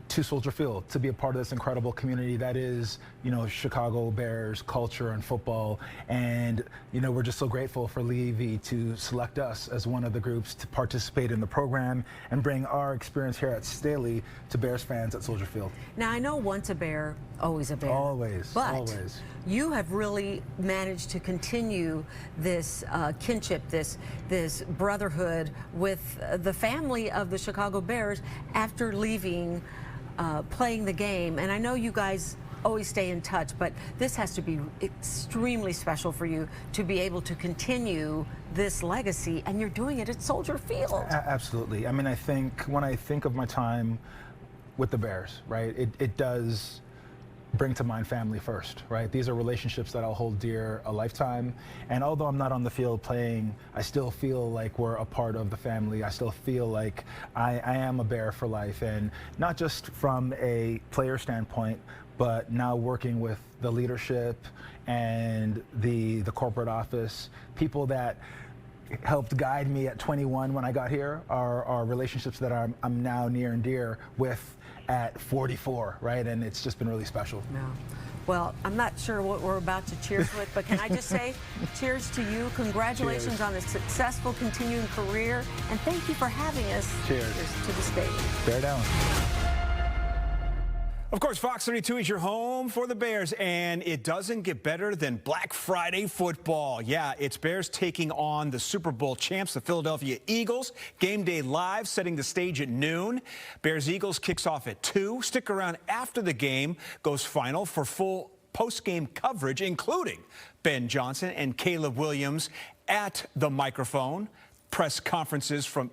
Speaker 1: to Soldier Field to be a part of this incredible community that is, Chicago Bears culture and football. And, we're just so grateful for Levy to select us as one of the groups to participate in the program and bring our experience here at Staley to Bears fans at Soldier Field.
Speaker 4: Now, I know once a Bear, always a Bear.
Speaker 1: Always,
Speaker 4: but
Speaker 1: always.
Speaker 4: You have really managed to continue this kinship, this brotherhood with the family of the Chicago Bears after leaving playing the game. And I know you guys always stay in touch, but this has to be extremely special for you to be able to continue this legacy, and you're doing it at Soldier Field.
Speaker 1: Absolutely. I mean, I think when I think of my time with the Bears, right, it does bring to mind family first, right? These are relationships that I'll hold dear a lifetime. And although I'm not on the field playing, I still feel like we're a part of the family. I still feel like I am a Bear for life. And not just from a player standpoint, but now working with the leadership and the corporate office, people that helped guide me at 21 when I got here are relationships that I'm now near and dear with at 44, right? And it's just been really special.
Speaker 4: Yeah. Well, I'm not sure what we're about to cheers with, but can I just say cheers to you. Congratulations
Speaker 1: Cheers.
Speaker 4: on a successful continuing career, and thank you for having us.
Speaker 1: Cheers.
Speaker 4: To the state.
Speaker 1: Bear down.
Speaker 5: Of course, Fox 32 is your home for the Bears, and it doesn't get better than Black Friday football. Yeah, it's Bears taking on the Super Bowl champs, the Philadelphia Eagles. Game day live, setting the stage at noon. Bears-Eagles kicks off at 2. Stick around after the game goes final for full post-game coverage, including Ben Johnson and Caleb Williams at the microphone. Press conferences from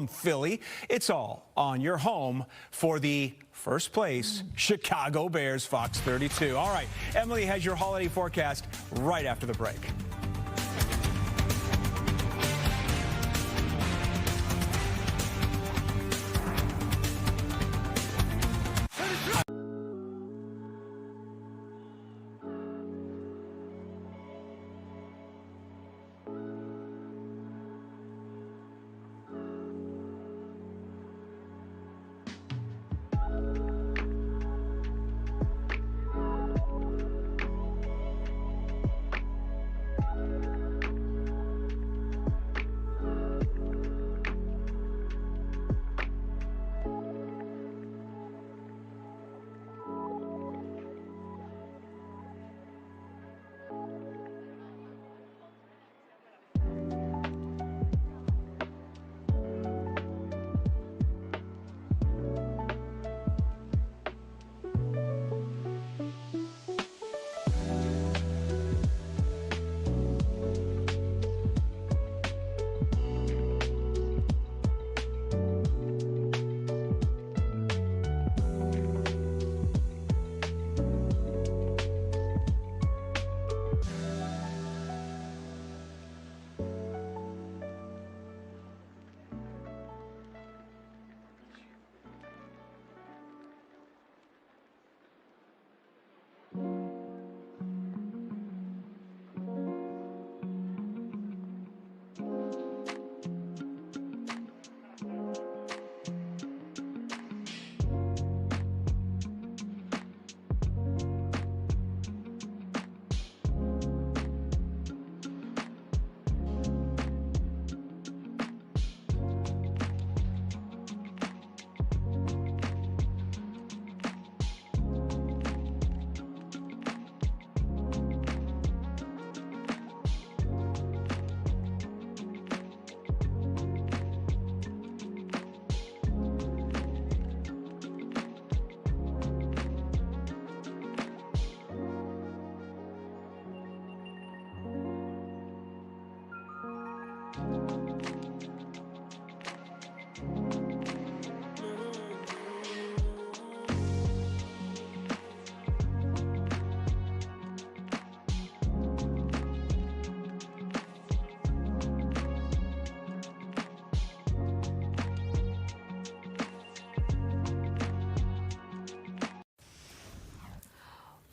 Speaker 5: Philly. It's all on your home for the first place Chicago Bears, Fox 32. All right, Emily has your holiday forecast right after the break.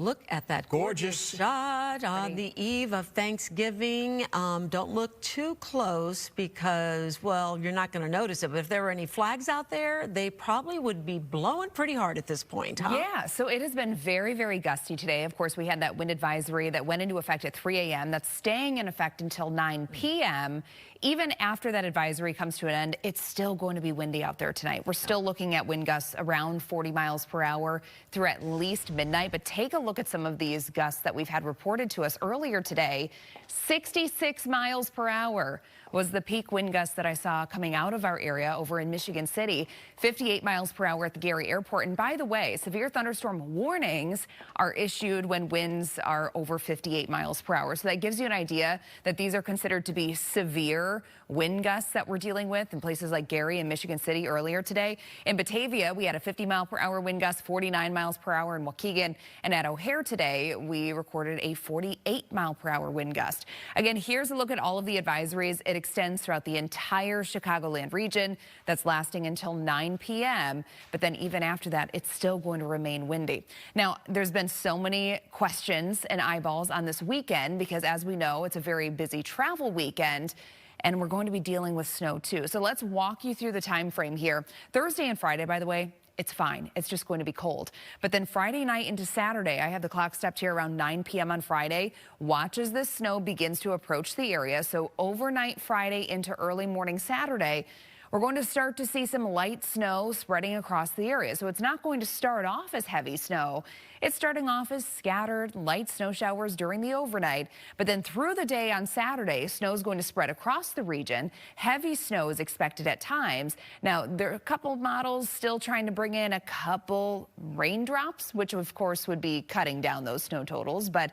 Speaker 4: Look at that gorgeous shot on the eve of Thanksgiving. Don't look too close because, well, you're not going to notice it. But if there were any flags out there, they probably would be blowing pretty hard at this point, huh?
Speaker 9: Yeah, so it has been very, very gusty today. Of course, we had that wind advisory that went into effect at 3 a.m. That's staying in effect until 9 p.m. Even after that advisory comes to an end, it's still going to be windy out there tonight. We're still looking at wind gusts around 40 miles per hour through at least midnight. But take a look at some of these gusts that we've had reported to us earlier today. 66 miles per hour was the peak wind gust that I saw coming out of our area over in Michigan City. 58 miles per hour at the Gary Airport. And by the way, severe thunderstorm warnings are issued when winds are over 58 miles per hour. So that gives you an idea that these are considered to be severe wind gusts that we're dealing with in places like Gary and Michigan City earlier today. In Batavia, we had a 50 mile per hour wind gust, 49 miles per hour in Waukegan. And at O'Hare today, we recorded a 48 mile per hour wind gust. Again, here's a look at all of the advisories. It extends throughout the entire Chicagoland region. That's lasting until 9 p.m. But then even after that, it's still going to remain windy. Now, there's been so many questions and eyeballs on this weekend because, as we know, it's a very busy travel weekend. And we're going to be dealing with snow, too. So let's walk you through the time frame here. Thursday and Friday, by the way, it's fine. It's just going to be cold. But then Friday night into Saturday, I have the clock stepped here around 9 p.m. on Friday. Watch as this snow begins to approach the area. So overnight Friday into early morning Saturday, we're going to start to see some light snow spreading across the area. So it's not going to start off as heavy snow. It's starting off as scattered light snow showers during the overnight. But then through the day on Saturday, snow is going to spread across the region. Heavy snow is expected at times. Now, there are a couple of models still trying to bring in a couple raindrops, which of course would be cutting down those snow totals. But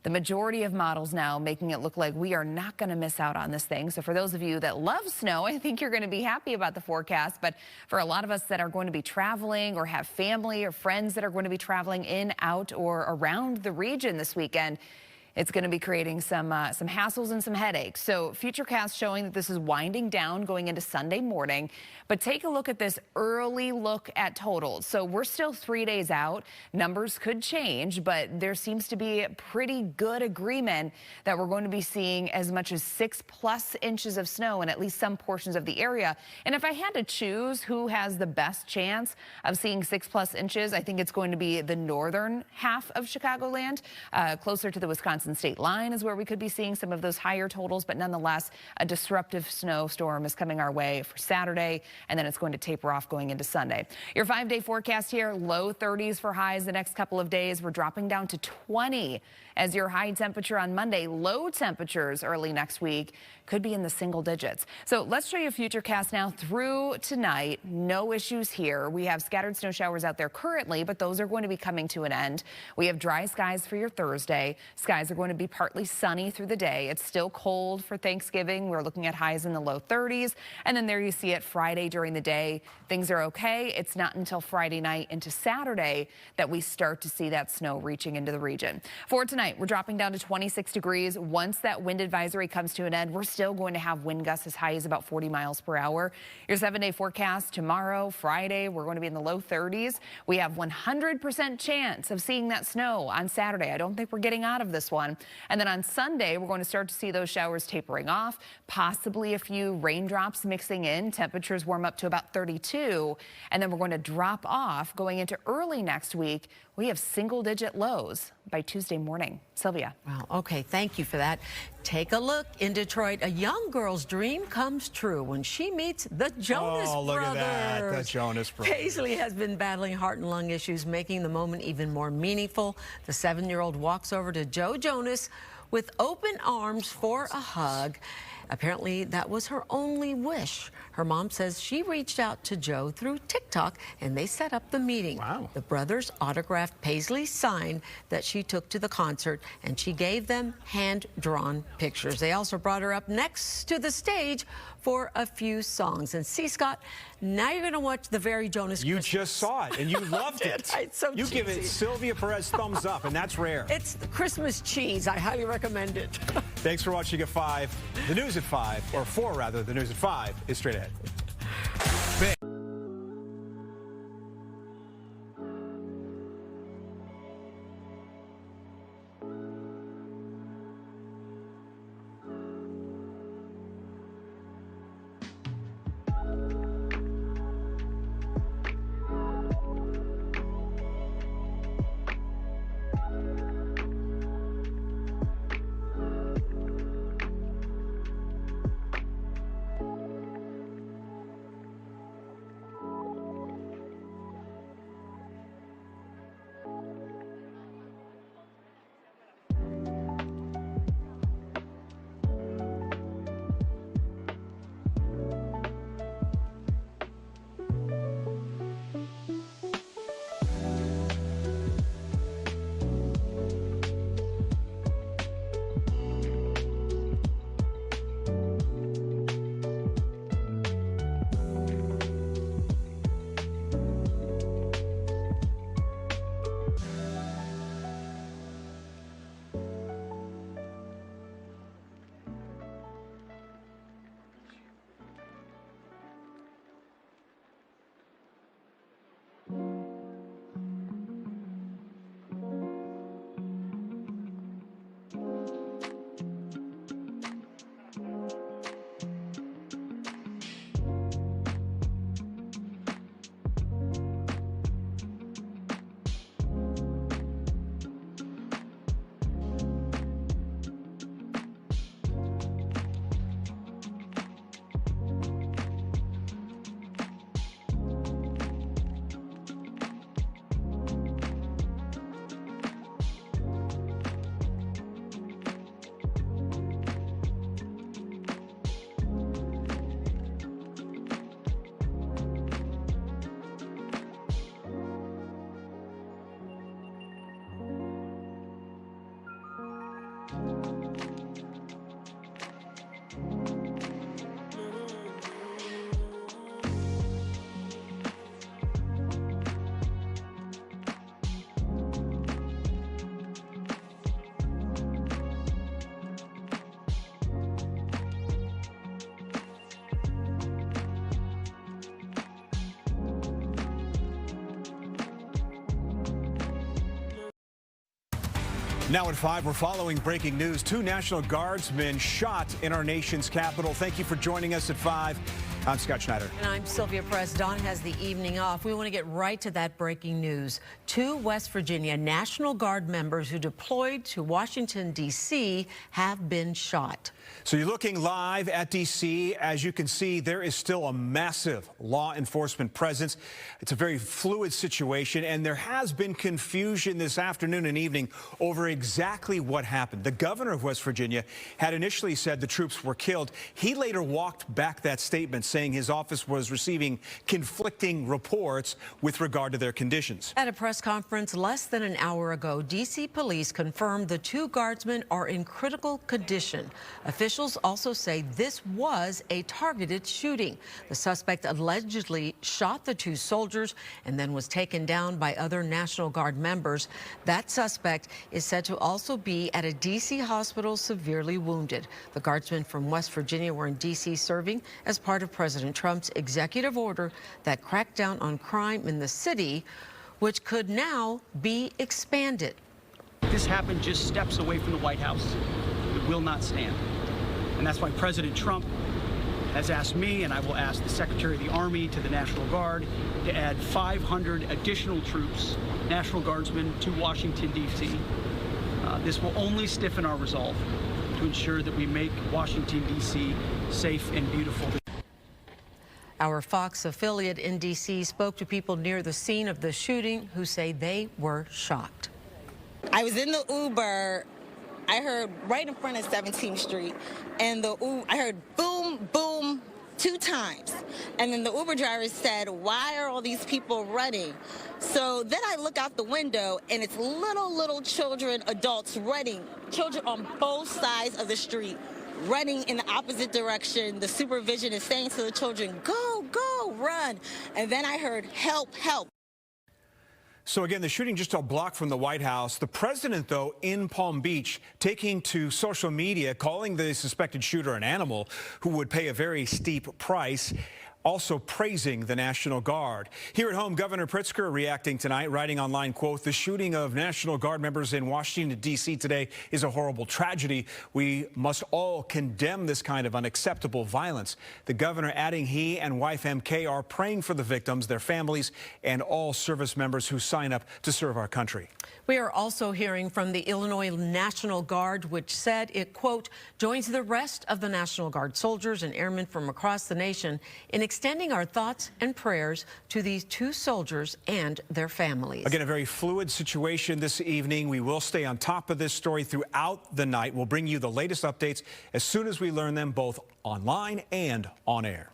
Speaker 9: the majority of models now making it look like we are not going to miss out on this thing. So for those of you that love snow, I think you're going to be happy about the forecast. But for a lot of us that are going to be traveling or have family or friends that are going to be traveling in, out, or around the region this weekend, it's going to be creating some hassles and some headaches. So Futurecast showing that this is winding down going into Sunday morning. But take a look at this early look at totals. So we're still 3 days out. Numbers could change, but there seems to be a pretty good agreement that we're going to be seeing as much as 6+ inches of snow in at least some portions of the area. And if I had to choose who has the best chance of seeing 6+ inches, I think it's going to be the northern half of Chicagoland, closer to the Wisconsin state line is where we could be seeing some of those higher totals. But nonetheless, a disruptive snowstorm is coming our way for Saturday, and then it's going to taper off going into Sunday. Your 5-day forecast here, low 30s for highs the next couple of days. We're dropping down to 20 as your high temperature on Monday. Low temperatures early next week could be in the single digits. So let's show you Futurecast now through tonight. No issues here. We have scattered snow showers out there currently, but those are going to be coming to an end. We have dry skies for your Thursday. Skies are going to be partly sunny through the day. It's still cold for Thanksgiving. We're looking at highs in the low 30s. And then there you see it Friday during the day. Things are okay. It's not until Friday night into Saturday that we start to see that snow reaching into the region. For tonight, we're dropping down to 26 degrees. Once that wind advisory comes to an end, we're still going to have wind gusts as high as about 40 miles per hour. Your 7-day forecast tomorrow, Friday, we're going to be in the low 30s. We have 100% chance of seeing that snow on Saturday. I don't think we're getting out of this one. And then on Sunday, we're going to start to see those showers tapering off, possibly a few raindrops mixing in. Temperatures warm up to about 32, and then we're going to drop off going into early next week. We have single-digit lows by Tuesday morning. Sylvia.
Speaker 4: Wow. Okay. Thank you for that. Take a look in Detroit. A young girl's dream comes true when she meets the Jonas Brothers.
Speaker 5: Oh, look at that. The Jonas Brothers.
Speaker 4: Paisley has been battling heart and lung issues, making the moment even more meaningful. The 7-year-old walks over to Joe Jonas with open arms for a hug. Apparently, that was her only wish. Her mom says she reached out to Joe through TikTok, and they set up the meeting. Wow. The brothers autographed Paisley's sign that she took to the concert, and she gave them hand-drawn pictures. They also brought her up next to the stage for a few songs. And see, Scott, now you're going to watch the very Jonas
Speaker 5: You
Speaker 4: Christmas.
Speaker 5: just saw it, and you loved it.
Speaker 4: It's so
Speaker 5: you give it
Speaker 4: cheesy.
Speaker 5: Sylvia Perez thumbs up, and that's rare.
Speaker 4: It's the Christmas cheese. I highly recommend it.
Speaker 5: Thanks for watching at 5. The news at 5, or 4 rather. The news at 5 is straight ahead. Now at 5, we're following breaking news. 2 National Guardsmen shot in our nation's capital. Thank you for joining us at 5. I'm Scott Schneider.
Speaker 4: And I'm Sylvia Perez. Dawn has the evening off. We want to get right to that breaking news. 2 West Virginia National Guard members who deployed to Washington, D.C. have been shot.
Speaker 5: So you're looking live at D.C. As you can see, there is still a massive law enforcement presence. It's a very fluid situation, and there has been confusion this afternoon and evening over exactly what happened. The governor of West Virginia had initially said the troops were killed. He later walked back that statement, saying his office was receiving conflicting reports with regard to their conditions.
Speaker 4: At a press conference less than an hour ago, D.C. police confirmed the 2 guardsmen are in critical condition. Officials also say this was a targeted shooting. The suspect allegedly shot the 2 soldiers and then was taken down by other National Guard members. That suspect is said to also be at a D.C. hospital severely wounded. The guardsmen from West Virginia were in D.C. serving as part of President Trump's executive order that cracked down on crime in the city, which could now be expanded.
Speaker 6: This happened just steps away from the White House. It will not stand. And that's why President Trump has asked me, and I will ask the Secretary of the Army, to the National Guard, to add 500 additional troops, National Guardsmen, to Washington, D.C. This will only stiffen our resolve to ensure that we make Washington, D.C. safe and beautiful.
Speaker 4: Our Fox affiliate in D.C. spoke to people near the scene of the shooting who say they were shocked.
Speaker 7: I was in the Uber. I heard right in front of 17th Street, and I heard boom, boom 2 times. And then the Uber driver said, "Why are all these people running?" So then I look out the window, and it's little children, adults running, children on both sides of the street, running in the opposite direction. The supervision is saying to the children, "Go, go, run." And then I heard, "Help, help."
Speaker 5: So again, the shooting just a block from the White House. The president, though, in Palm Beach, taking to social media, calling the suspected shooter an animal who would pay a very steep price, also praising the National Guard. Here at home, Governor Pritzker reacting tonight, writing online, quote, "The shooting of National Guard members in Washington, D.C. today is a horrible tragedy. We must all condemn this kind of unacceptable violence." The governor adding he and wife MK are praying for the victims, their families, and all service members who sign up to serve our country.
Speaker 4: We are also hearing from the Illinois National Guard, which said it, quote, joins the rest of the National Guard soldiers and airmen from across the nation in extending our thoughts and prayers to these 2 soldiers and their families.
Speaker 5: Again, a very fluid situation this evening. We will stay on top of this story throughout the night. We'll bring you the latest updates as soon as we learn them, both online and on air.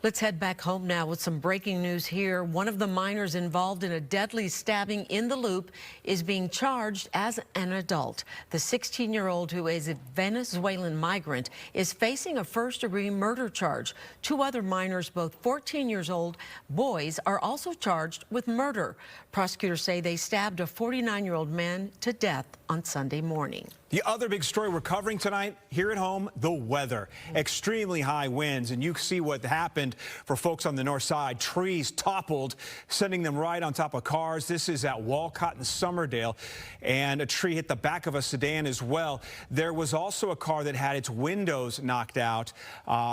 Speaker 4: Let's head back home now with some breaking news here. One of the minors involved in a deadly stabbing in the Loop is being charged as an adult. The 16-year-old, who is a Venezuelan migrant, is facing a first-degree murder charge. 2 other minors, both 14 years old boys, are also charged with murder. Prosecutors say they stabbed a 49-year-old man to death on Sunday morning.
Speaker 5: The other big story we're covering tonight here at home, the weather. Extremely high winds, and you see what happened for folks on the north side. Trees toppled, sending them right on top of cars. This is at Walcott and Summerdale, and a tree hit the back of a sedan as well. There was also a car that had its windows knocked out.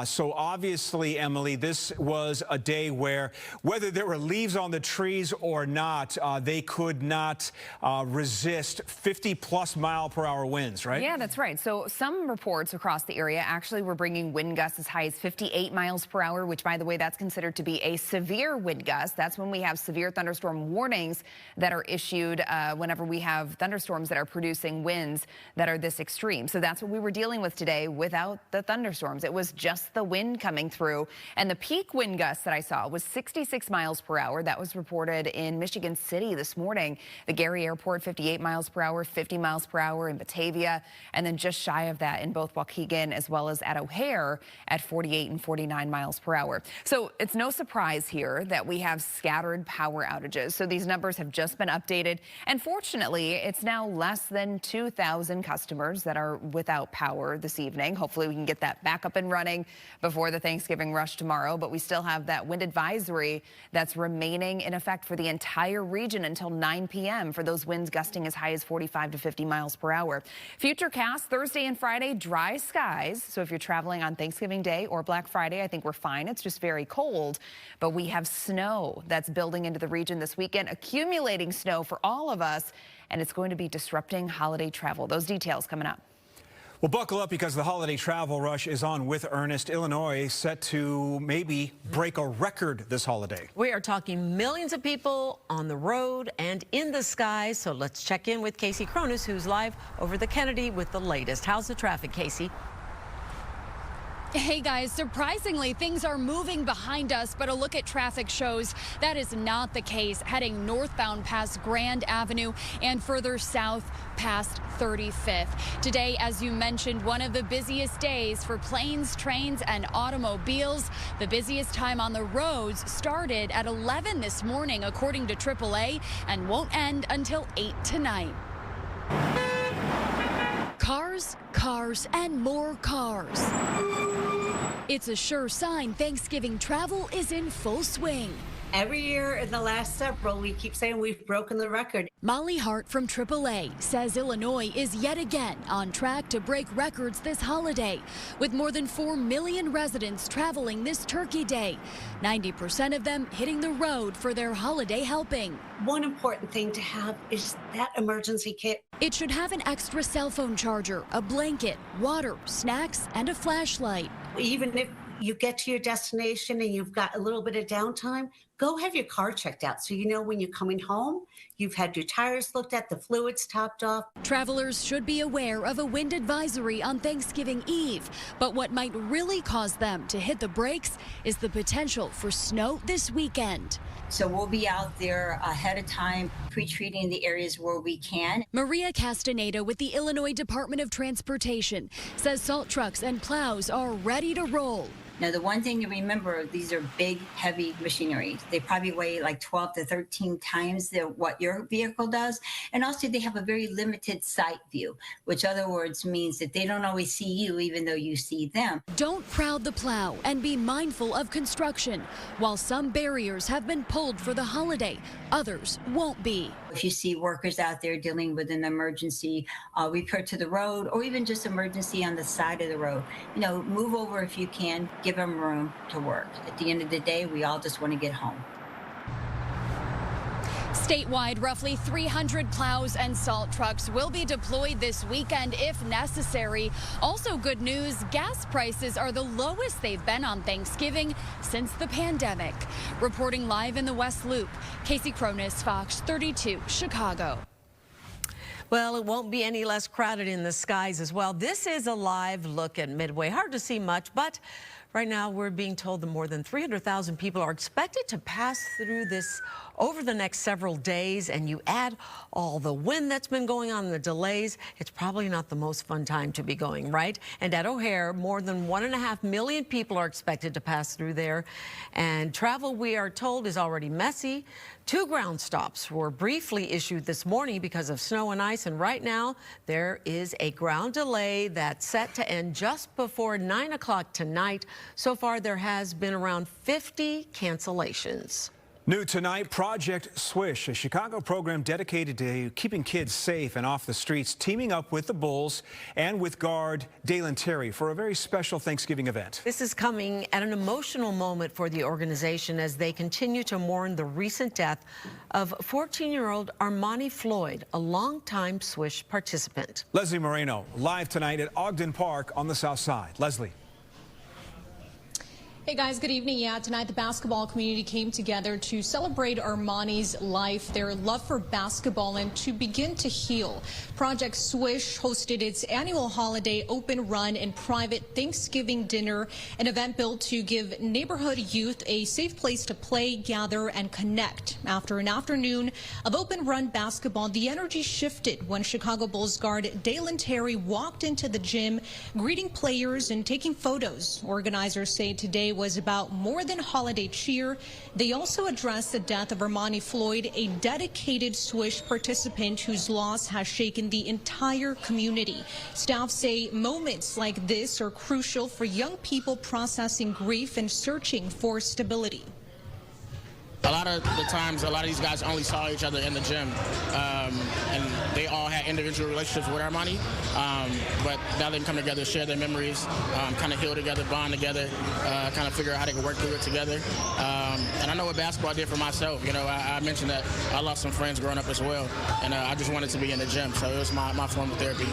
Speaker 5: So obviously, Emily, this was a day where, whether there were leaves on the trees or not, they could not resist 50-plus mile-per-hour winds. Right?
Speaker 9: Yeah, that's right. So some reports across the area actually were bringing wind gusts as high as 58 miles per hour, which, by the way, that's considered to be a severe wind gust. That's when we have severe thunderstorm warnings that are issued whenever we have thunderstorms that are producing winds that are this extreme. So that's what we were dealing with today without the thunderstorms. It was just the wind coming through. And the peak wind gust that I saw was 66 miles per hour. That was reported in Michigan City this morning. The Gary Airport, 58 miles per hour, 50 miles per hour in Batavia. And then just shy of that in both Waukegan as well as at O'Hare at 48 and 49 miles per hour. hour. So it's no surprise here that we have scattered power outages. So these numbers have just been updated. And fortunately, it's now less than 2,000 customers that are without power this evening. Hopefully we can get that back up and running before the Thanksgiving rush tomorrow. But we still have that wind advisory that's remaining in effect for the entire region until 9 p.m. for those winds gusting as high as 45 to 50 miles per hour. Futurecast Thursday and Friday, dry skies. So if you're traveling on Thanksgiving Day or Black Friday, I think we're fine. It's just very cold. But we have snow that's building into the region this weekend, accumulating snow for all of us, and it's going to be disrupting holiday travel. Those details coming up.
Speaker 5: Well, buckle up because the holiday travel rush is on with earnest. Illinois set to maybe break a record this holiday.
Speaker 4: We are talking millions of people on the road and in the skies. So let's check in with Casey Cronus, who's live over the Kennedy with the latest. How's the traffic, Casey?
Speaker 10: Hey guys, surprisingly, things are moving behind us, but a look at traffic shows that is not the case. Heading northbound past Grand Avenue and further south past 35th. Today, as you mentioned, one of the busiest days for planes, trains, and automobiles. The busiest time on the roads started at 11 this morning, according to AAA, and won't end until 8 tonight. Cars, cars, and more cars. It's a sure sign Thanksgiving travel is in full swing.
Speaker 11: Every year in the last several, we keep saying we've broken the record.
Speaker 10: Molly Hart from AAA says Illinois is yet again on track to break records this holiday, with more than 4 million residents traveling this Turkey Day, 90% of them hitting the road for their holiday helping.
Speaker 11: One important thing to have is that emergency kit.
Speaker 10: It should have an extra cell phone charger, a blanket, water, snacks, and a flashlight.
Speaker 11: Even if you get to your destination and you've got a little bit of downtime, go have your car checked out so you know when you're coming home, you've had your tires looked at, the fluids topped off.
Speaker 10: Travelers should be aware of a wind advisory on Thanksgiving Eve, but what might really cause them to hit the brakes is the potential for snow this weekend.
Speaker 2: So we'll be out there ahead of time, pre-treating the areas where we can.
Speaker 10: Maria Castaneda with the Illinois Department of Transportation says salt trucks and plows are ready to roll.
Speaker 2: Now, the one thing to remember, these are big, heavy machinery. They probably weigh like 12 to 13 times what your vehicle does. And also, they have a very limited sight view, which other words means that they don't always see you, even though you see them.
Speaker 10: Don't crowd the plow and be mindful of construction. While some barriers have been pulled for the holiday, others won't be.
Speaker 2: If you see workers out there dealing with an emergency, repair to the road, or even just emergency on the side of the road, move over if you can, give them room to work. At the end of the day, we all just want to get home.
Speaker 10: Statewide, roughly 300 plows and salt trucks will be deployed this weekend if necessary. Also good news, gas prices are the lowest they've been on Thanksgiving since the pandemic. Reporting live in the West Loop, Casey Cronus, Fox 32, Chicago.
Speaker 4: Well, it won't be any less crowded in the skies as well. This is a live look at Midway. Hard to see much, but right now we're being told that more than 300,000 people are expected to pass through this over the next several days, and you add all the wind that's been going on, the delays, it's probably not the most fun time to be going, right? And at O'Hare, more than 1.5 million people are expected to pass through there, and travel, we are told, is already messy. 2 ground stops were briefly issued this morning because of snow and ice, and right now there is a ground delay that's set to end just before 9 o'clock tonight. So far, there has been around 50 cancellations.
Speaker 5: New tonight, Project Swish, a Chicago program dedicated to keeping kids safe and off the streets, teaming up with the Bulls and with guard Dalen Terry for a very special Thanksgiving event.
Speaker 4: This is coming at an emotional moment for the organization as they continue to mourn the recent death of 14-year-old Armani Floyd, a longtime Swish participant.
Speaker 5: Leslie Moreno, live tonight at Ogden Park on the South Side. Leslie.
Speaker 12: Hey guys, good evening. Yeah, tonight the basketball community came together to celebrate Armani's life, their love for basketball, and to begin to heal. Project Swish hosted its annual holiday open run and private Thanksgiving dinner, an event built to give neighborhood youth a safe place to play, gather, and connect. After an afternoon of open run basketball, the energy shifted when Chicago Bulls guard Dalen Terry walked into the gym, greeting players and taking photos. Organizers say today was about more than holiday cheer. They also addressed the death of Armani Floyd, a dedicated Swish participant whose loss has shaken the entire community. Staff say moments like this are crucial for young people processing grief and searching for stability.
Speaker 13: A lot of the times, a lot of these guys only saw each other in the gym, and they all had individual relationships with Armani, but now they can come together, share their memories, kind of heal together, bond together, kind of figure out how they can work through it together. And I know what basketball did for myself. You know, I mentioned that I lost some friends growing up as well, and I just wanted to be in the gym, so it was my form of therapy.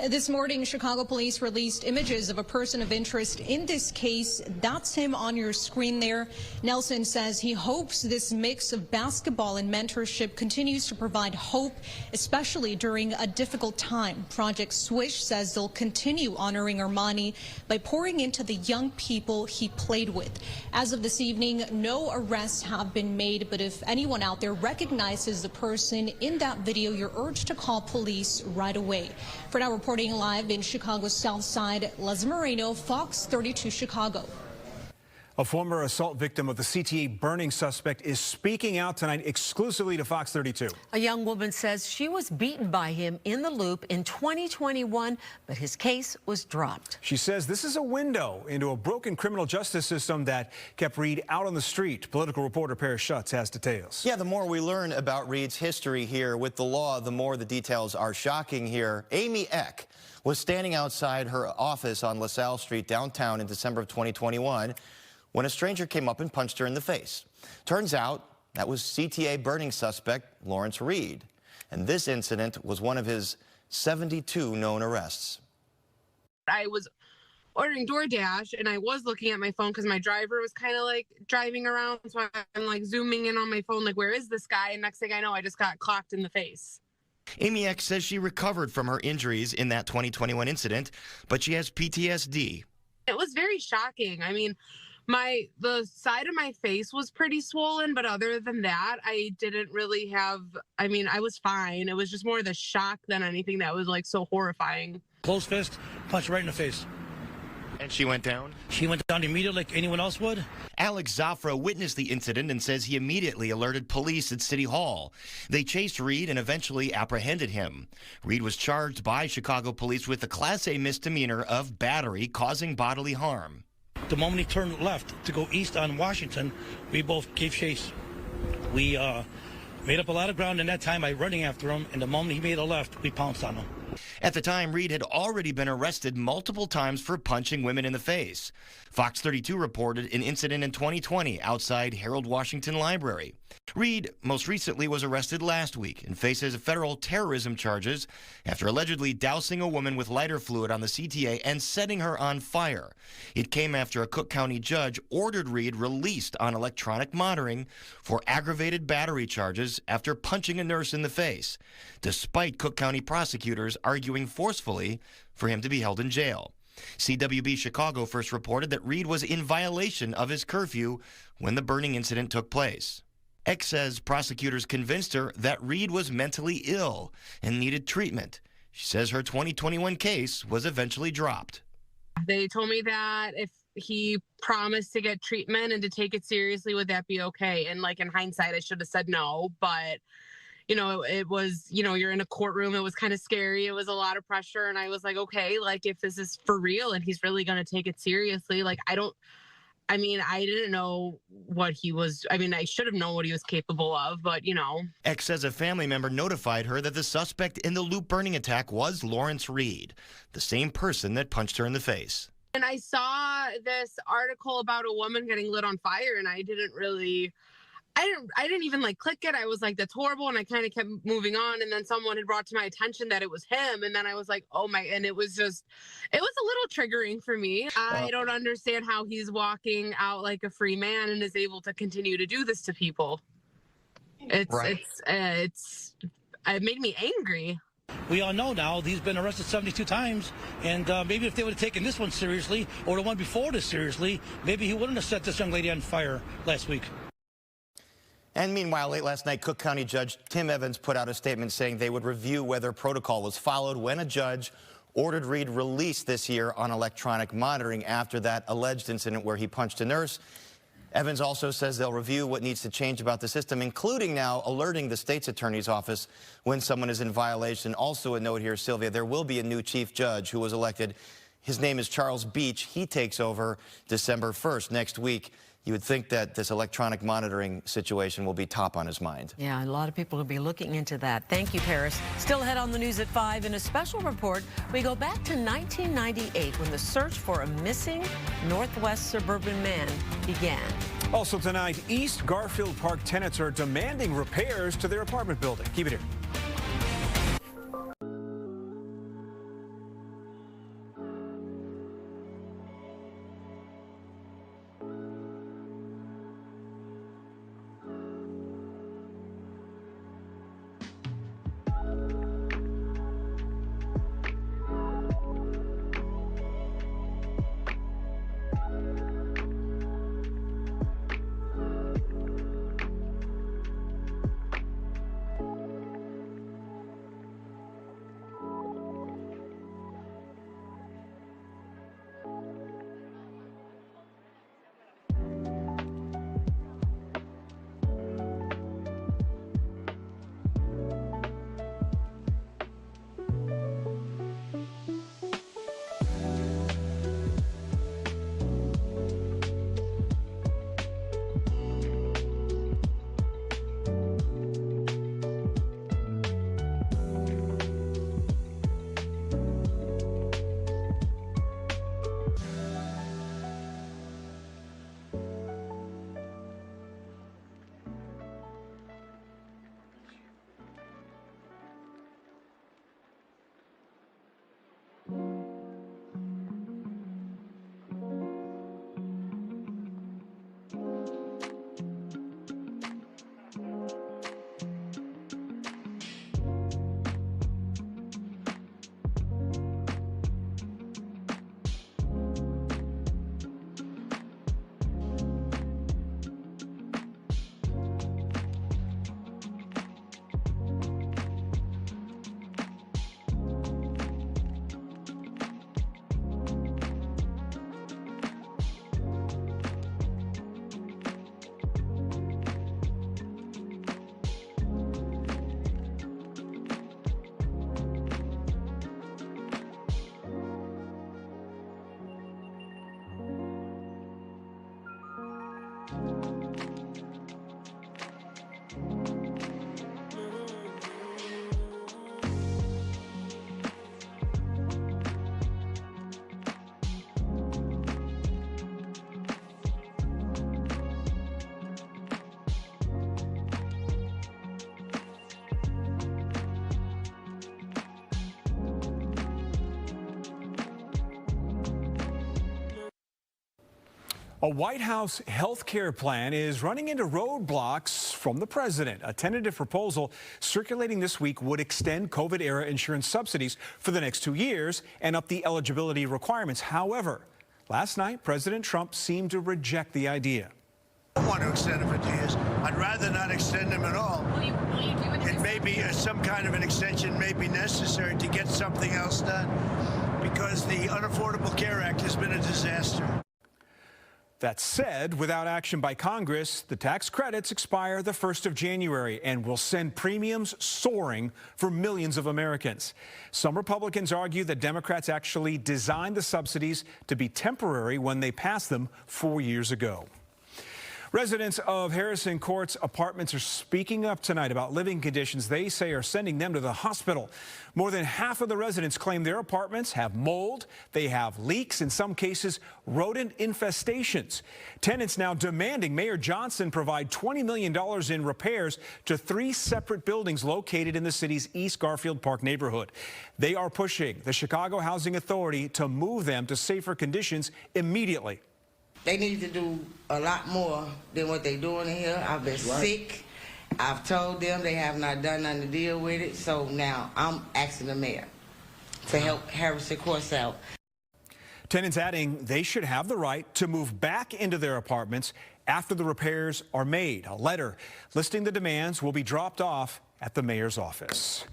Speaker 12: This morning, Chicago police released images of a person of interest in this case. That's him on your screen there. Nelson says he hopes this mix of basketball and mentorship continues to provide hope, especially during a difficult time. Project Swish says they'll continue honoring Armani by pouring into the young people he played with. As of this evening, no arrests have been made, but if anyone out there recognizes the person in that video, you're urged to call police right away. For now, reporting live in Chicago's South Side, Les Moreno, Fox 32 Chicago.
Speaker 5: A former assault victim of the CTA burning suspect is speaking out tonight exclusively to Fox 32.
Speaker 4: A young woman says she was beaten by him in the Loop in 2021, but his case was dropped.
Speaker 5: She says this is a window into a broken criminal justice system that kept Reed out on the street. Political reporter Paris Schutz has details.
Speaker 20: Yeah, the more we learn about Reed's history here with the law, the more the details are shocking here. Amy Eck was standing outside her office on LaSalle Street downtown in December of 2021 when a stranger came up and punched her in the face. Turns out that was CTA burning suspect Lawrence Reed. And this incident was one of his 72 known arrests.
Speaker 21: I was ordering DoorDash and I was looking at my phone because my driver was kind of like driving around. So I'm like zooming in on my phone, like, where is this guy? And next thing I know, I just got clocked in the face.
Speaker 20: Amy Eck says she recovered from her injuries in that 2021 incident, but she has PTSD.
Speaker 21: It was very shocking. I mean, the side of my face was pretty swollen, but other than that, I didn't really have, I mean, I was fine. It was just more the shock than anything that was like so horrifying.
Speaker 19: Closed fist, punch right in the face.
Speaker 20: And she went down?
Speaker 19: She went down immediately like anyone else would.
Speaker 20: Alex Zafra witnessed the incident and says he immediately alerted police at City Hall. They chased Reed and eventually apprehended him. Reed was charged by Chicago police with a Class A misdemeanor of battery causing bodily harm.
Speaker 19: The moment he turned left to go east on Washington, we both gave chase. We made up a lot of ground in that time by running after him, and the moment he made a left, we pounced on him.
Speaker 20: At the time, Reed had already been arrested multiple times for punching women in the face. Fox 32 reported an incident in 2020 outside Harold Washington Library. Reed most recently was arrested last week and faces federal terrorism charges after allegedly dousing a woman with lighter fluid on the CTA and setting her on fire. It came after a Cook County judge ordered Reed released on electronic monitoring for aggravated battery charges after punching a nurse in the face, despite Cook County prosecutors arguing forcefully for him to be held in jail. CWB Chicago first reported that Reed was in violation of his curfew when the burning incident took place. Eck says prosecutors convinced her that Reed was mentally ill and needed treatment. She says her 2021 case was eventually dropped.
Speaker 21: They told me that if he promised to get treatment and to take it seriously, would that be okay? And like in hindsight, I should have said no, but you know, it was, you know, you're in a courtroom. It was kind of scary. It was a lot of pressure. And I was like, okay, like if this is for real and he's really going to take it seriously, like I didn't know what he was. I mean, I should have known what he was capable of, but you know.
Speaker 20: Eck says a family member notified her that the suspect in the Loop burning attack was Lawrence Reed, the same person that punched her in the face.
Speaker 21: And I saw this article about a woman getting lit on fire and I didn't even like click it. I was like, that's horrible. And I kind of kept moving on. And then someone had brought to my attention that it was him. And then I was like, oh my, and it was a little triggering for me. I don't understand how he's walking out like a free man and is able to continue to do this to people. It made me angry.
Speaker 19: We all know now he's been arrested 72 times, and maybe if they would have taken this one seriously or the one before this seriously, maybe he wouldn't have set this young lady on fire last week.
Speaker 20: And meanwhile, late last night, Cook County Judge Tim Evans put out a statement saying they would review whether protocol was followed when a judge ordered Reed released this year on electronic monitoring after that alleged incident where he punched a nurse. Evans also says they'll review what needs to change about the system, including now alerting the state's attorney's office when someone is in violation. Also a note here, Sylvia, there will be a new chief judge who was elected. His name is Charles Beach. He takes over December 1st, next week. You would think that this electronic monitoring situation will be top on his mind.
Speaker 4: Yeah, a lot of people will be looking into that. Thank you, Paris. Still ahead on the news at 5. In a special report, we go back to 1998 when the search for a missing Northwest suburban man began.
Speaker 5: Also tonight, East Garfield Park tenants are demanding repairs to their apartment building. Keep it here. A White House health care plan is running into roadblocks from the president. A tentative proposal circulating this week would extend COVID-era insurance subsidies for the next 2 years and up the eligibility requirements. However, last night, President Trump seemed to reject the idea.
Speaker 8: I don't want to extend them for 2 years. I'd rather not extend them at all. It may be some kind of an extension may be necessary to get something else done because the Unaffordable Care Act has been a disaster.
Speaker 5: That said, without action by Congress, the tax credits expire the 1st of January and will send premiums soaring for millions of Americans. Some Republicans argue that Democrats actually designed the subsidies to be temporary when they passed them 4 years ago. Residents of Harrison Court's apartments are speaking up tonight about living conditions they say are sending them to the hospital. More than half of the residents claim their apartments have mold, they have leaks, in some cases rodent infestations. Tenants now demanding Mayor Johnson provide $20 million in repairs to 3 separate buildings located in the city's East Garfield Park neighborhood. They are pushing the Chicago Housing Authority to move them to safer conditions immediately.
Speaker 22: They need to do a lot more than what they're doing here. I've been sick. I've told them they have not done nothing to deal with it. So now I'm asking the mayor to help Harrison Court out.
Speaker 5: Tenants adding they should have the right to move back into their apartments after the repairs are made. A letter listing the demands will be dropped off at the mayor's office.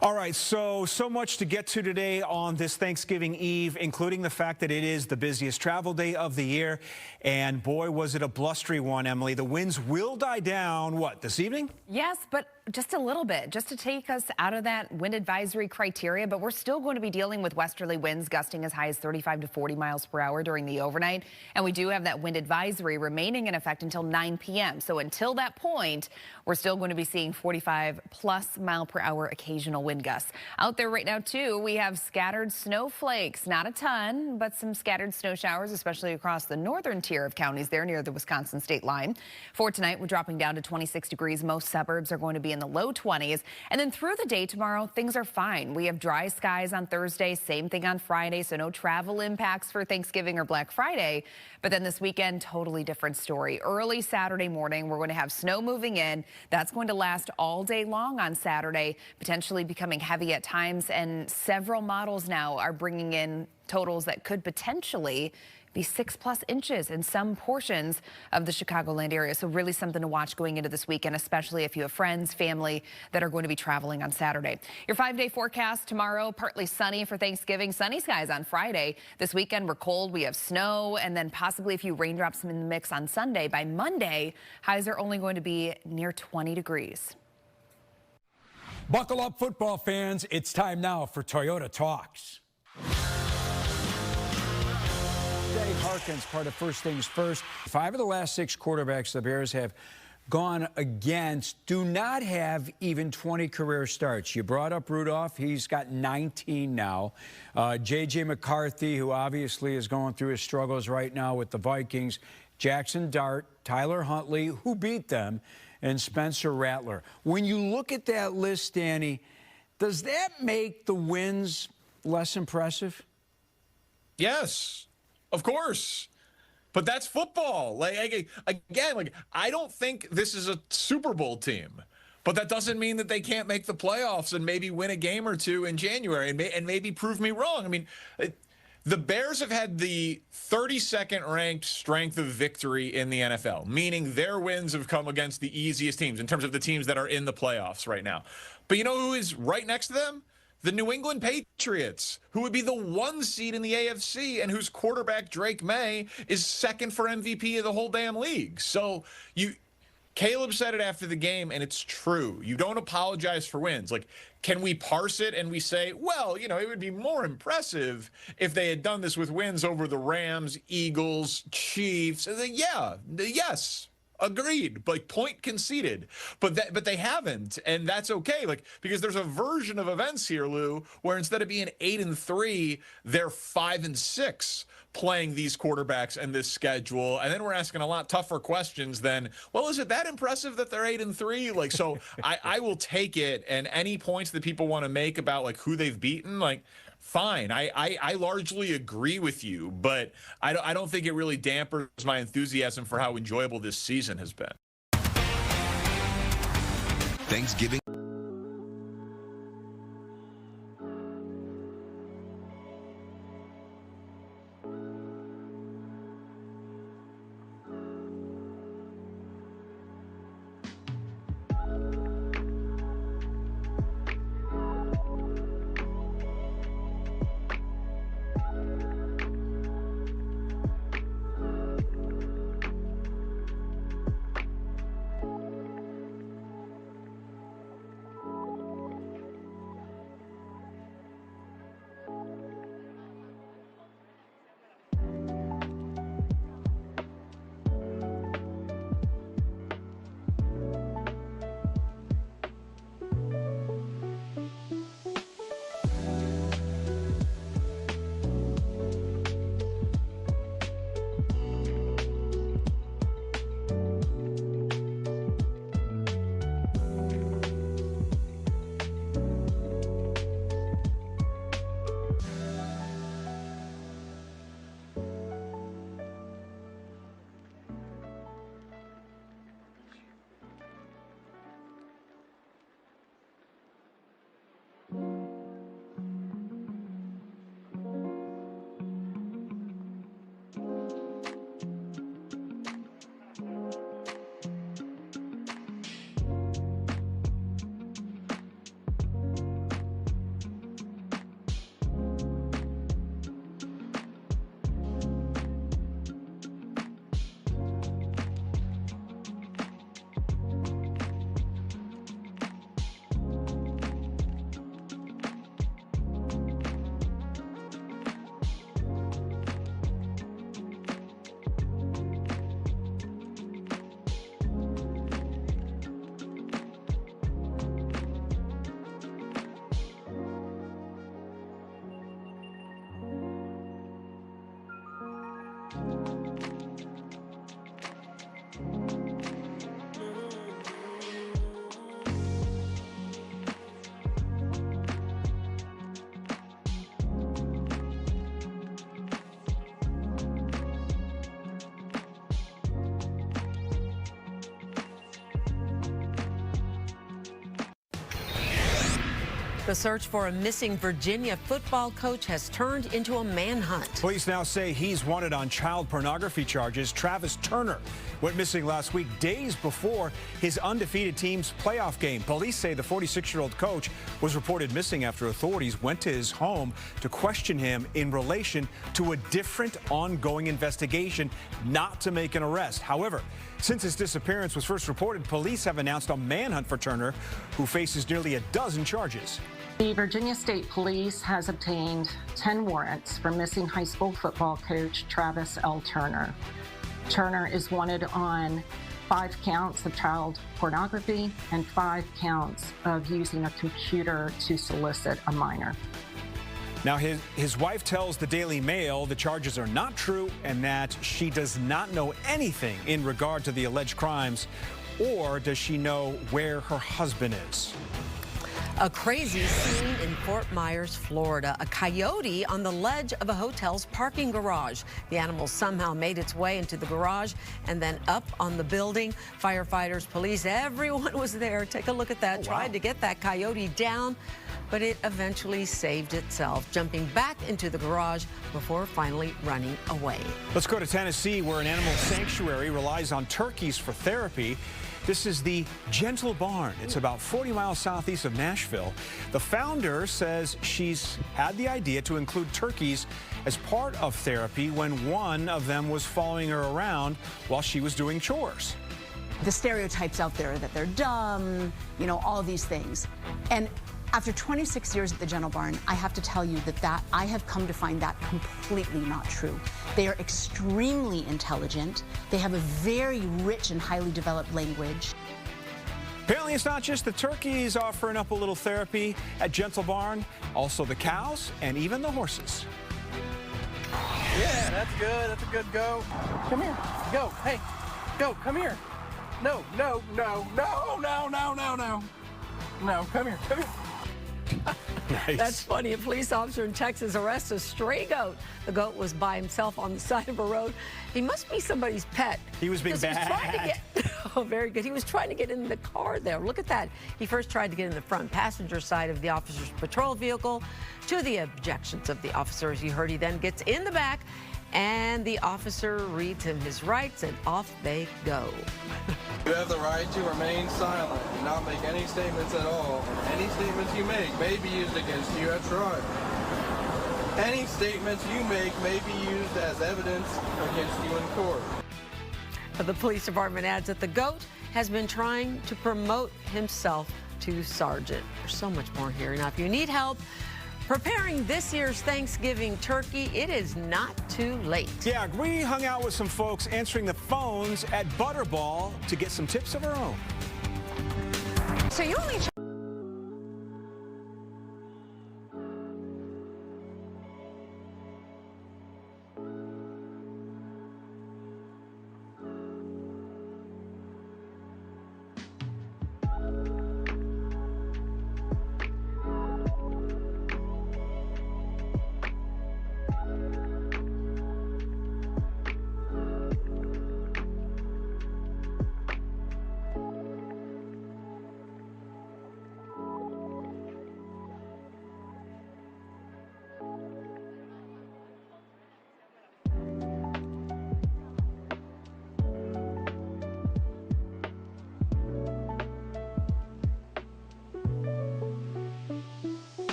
Speaker 5: All right, so much to get to today on this Thanksgiving Eve, including the fact that it is the busiest travel day of the year. And boy, was it a blustery one, Emily. The winds will die down, what, this evening?
Speaker 9: Yes, but just a little bit, just to take us out of that wind advisory criteria. But we're still going to be dealing with westerly winds gusting as high as 35 to 40 miles per hour during the overnight. And we do have that wind advisory remaining in effect until 9 p.m. So until that point, we're still going to be seeing 45+ mile per hour occasional wind gusts. Out there right now, too, we have scattered snowflakes. Not a ton, but some scattered snow showers, especially across the northern tier of counties there near the Wisconsin state line. For tonight, we're dropping down to 26 degrees. Most suburbs are going to be in the low 20s. And then through the day tomorrow, things are fine. We have dry skies on Thursday, same thing on Friday, so no travel impacts for Thanksgiving or Black Friday. But then this weekend, totally different story. Early Saturday morning, we're going to have snow moving in. That's going to last all day long on Saturday, potentially becoming heavy at times. And several models now are bringing in totals that could potentially be 6+ inches in some portions of the Chicagoland area. So really something to watch going into this weekend, especially if you have friends, family that are going to be traveling on Saturday. Your 5-day forecast tomorrow, partly sunny for Thanksgiving, sunny skies on Friday. This weekend, we're cold. We have snow and then possibly a few raindrops in the mix on Sunday. By Monday, highs are only going to be near 20 degrees.
Speaker 16: Buckle up, football fans. It's time now for Toyota Talks. Day Harkins, part of First Things First. 5 of the last 6 quarterbacks the Bears have gone against do not have even 20 career starts. You brought up Rudolph. He's got 19 now. J.J. McCarthy, who obviously is going through his struggles right now with the Vikings. Jackson Dart, Tyler Huntley, who beat them, and Spencer Rattler. When you look at that list, Danny, does that make the wins less impressive?
Speaker 17: Yes. Of course. But that's football. Like I don't think this is a Super Bowl team. But that doesn't mean that they can't make the playoffs and maybe win a game or two in January and maybe prove me wrong. I mean, the Bears have had the 32nd ranked strength of victory in the NFL, meaning their wins have come against the easiest teams in terms of the teams that are in the playoffs right now. But you know who is right next to them? The New England Patriots, who would be the 1 seed in the AFC and whose quarterback, Drake May, is second for MVP of the whole damn league. So Caleb said it after the game, and it's true. You don't apologize for wins. Like, can we parse it and we say, well, you know, it would be more impressive if they had done this with wins over the Rams, Eagles, Chiefs? Yeah, yes. Agreed, like point conceded, but they haven't, and that's okay. Like, because there's a version of events here, Lou, where instead of being 8-3, they're 5-6 playing these quarterbacks and this schedule, and then we're asking a lot tougher questions than, well, is it that impressive that they're 8-3? Like, so I will take it, and any points that people want to make about like who they've beaten, like. Fine. I largely agree with you, but I don't think it really dampers my enthusiasm for how enjoyable this season has been.
Speaker 3: Thanksgiving.
Speaker 4: The search for a missing Virginia football coach has turned into a manhunt.
Speaker 5: Police now say he's wanted on child pornography charges. Travis Turner went missing last week, days before his undefeated team's playoff game. Police say the 46-year-old coach was reported missing after authorities went to his home to question him in relation to a different ongoing investigation, not to make an arrest. However, since his disappearance was first reported, police have announced a manhunt for Turner, who faces nearly a dozen charges.
Speaker 14: The Virginia State Police has obtained 10 warrants for missing high school football coach Travis L. Turner. Turner is wanted on 5 counts of child pornography and 5 counts of using a computer to solicit a minor.
Speaker 5: Now, his wife tells the Daily Mail the charges are not true and that she does not know anything in regard to the alleged crimes, or does she know where her husband is?
Speaker 4: A crazy scene in Fort Myers, Florida. A coyote on the ledge of a hotel's parking garage. The animal somehow made its way into the garage and then up on the building. Firefighters, police, everyone was there. Take a look at that. Tried to get that coyote down, but it eventually saved itself, jumping back into the garage before finally running away.
Speaker 5: Let's go to Tennessee, where an animal sanctuary relies on turkeys for therapy. This is the Gentle Barn. It's about 40 miles southeast of Nashville. The founder says she's had the idea to include turkeys as part of therapy when one of them was following her around while she was doing chores.
Speaker 15: The stereotypes out there that they're dumb, you know, all these things. And after 26 years at the Gentle Barn, I have to tell you that I have come to find that completely not true. They are extremely intelligent. They have a very rich and highly developed language.
Speaker 5: Apparently, it's not just the turkeys offering up a little therapy at Gentle Barn, also the cows and even the horses.
Speaker 23: Yeah, that's good. That's a good go. Come here. Go. Hey, go. Come here. No, no, no, no, no, no, no, no. No, come here. Come here.
Speaker 5: Nice.
Speaker 4: That's funny. A police officer in Texas arrests a stray goat. The goat was by himself on the side of a road. He must be somebody's pet.
Speaker 5: He was being bad.
Speaker 4: Oh, very good. He was trying to get in the car there. Look at that. He first tried to get in the front passenger side of the officer's patrol vehicle. To the objections of the officer, as you heard, he then gets in the back, and the officer reads him his rights, and off they go.
Speaker 23: You have the right to remain silent and not make any statements at all. Any statements you make may be used against you at trial. Any statements you make may be used as evidence against you in court.
Speaker 4: The police department adds that the goat has been trying to promote himself to sergeant. There's so much more here. Now, if you need help preparing this year's Thanksgiving turkey, it is not too late.
Speaker 5: Yeah, we hung out with some folks answering the phones at Butterball to get some tips of our own.
Speaker 24: So you only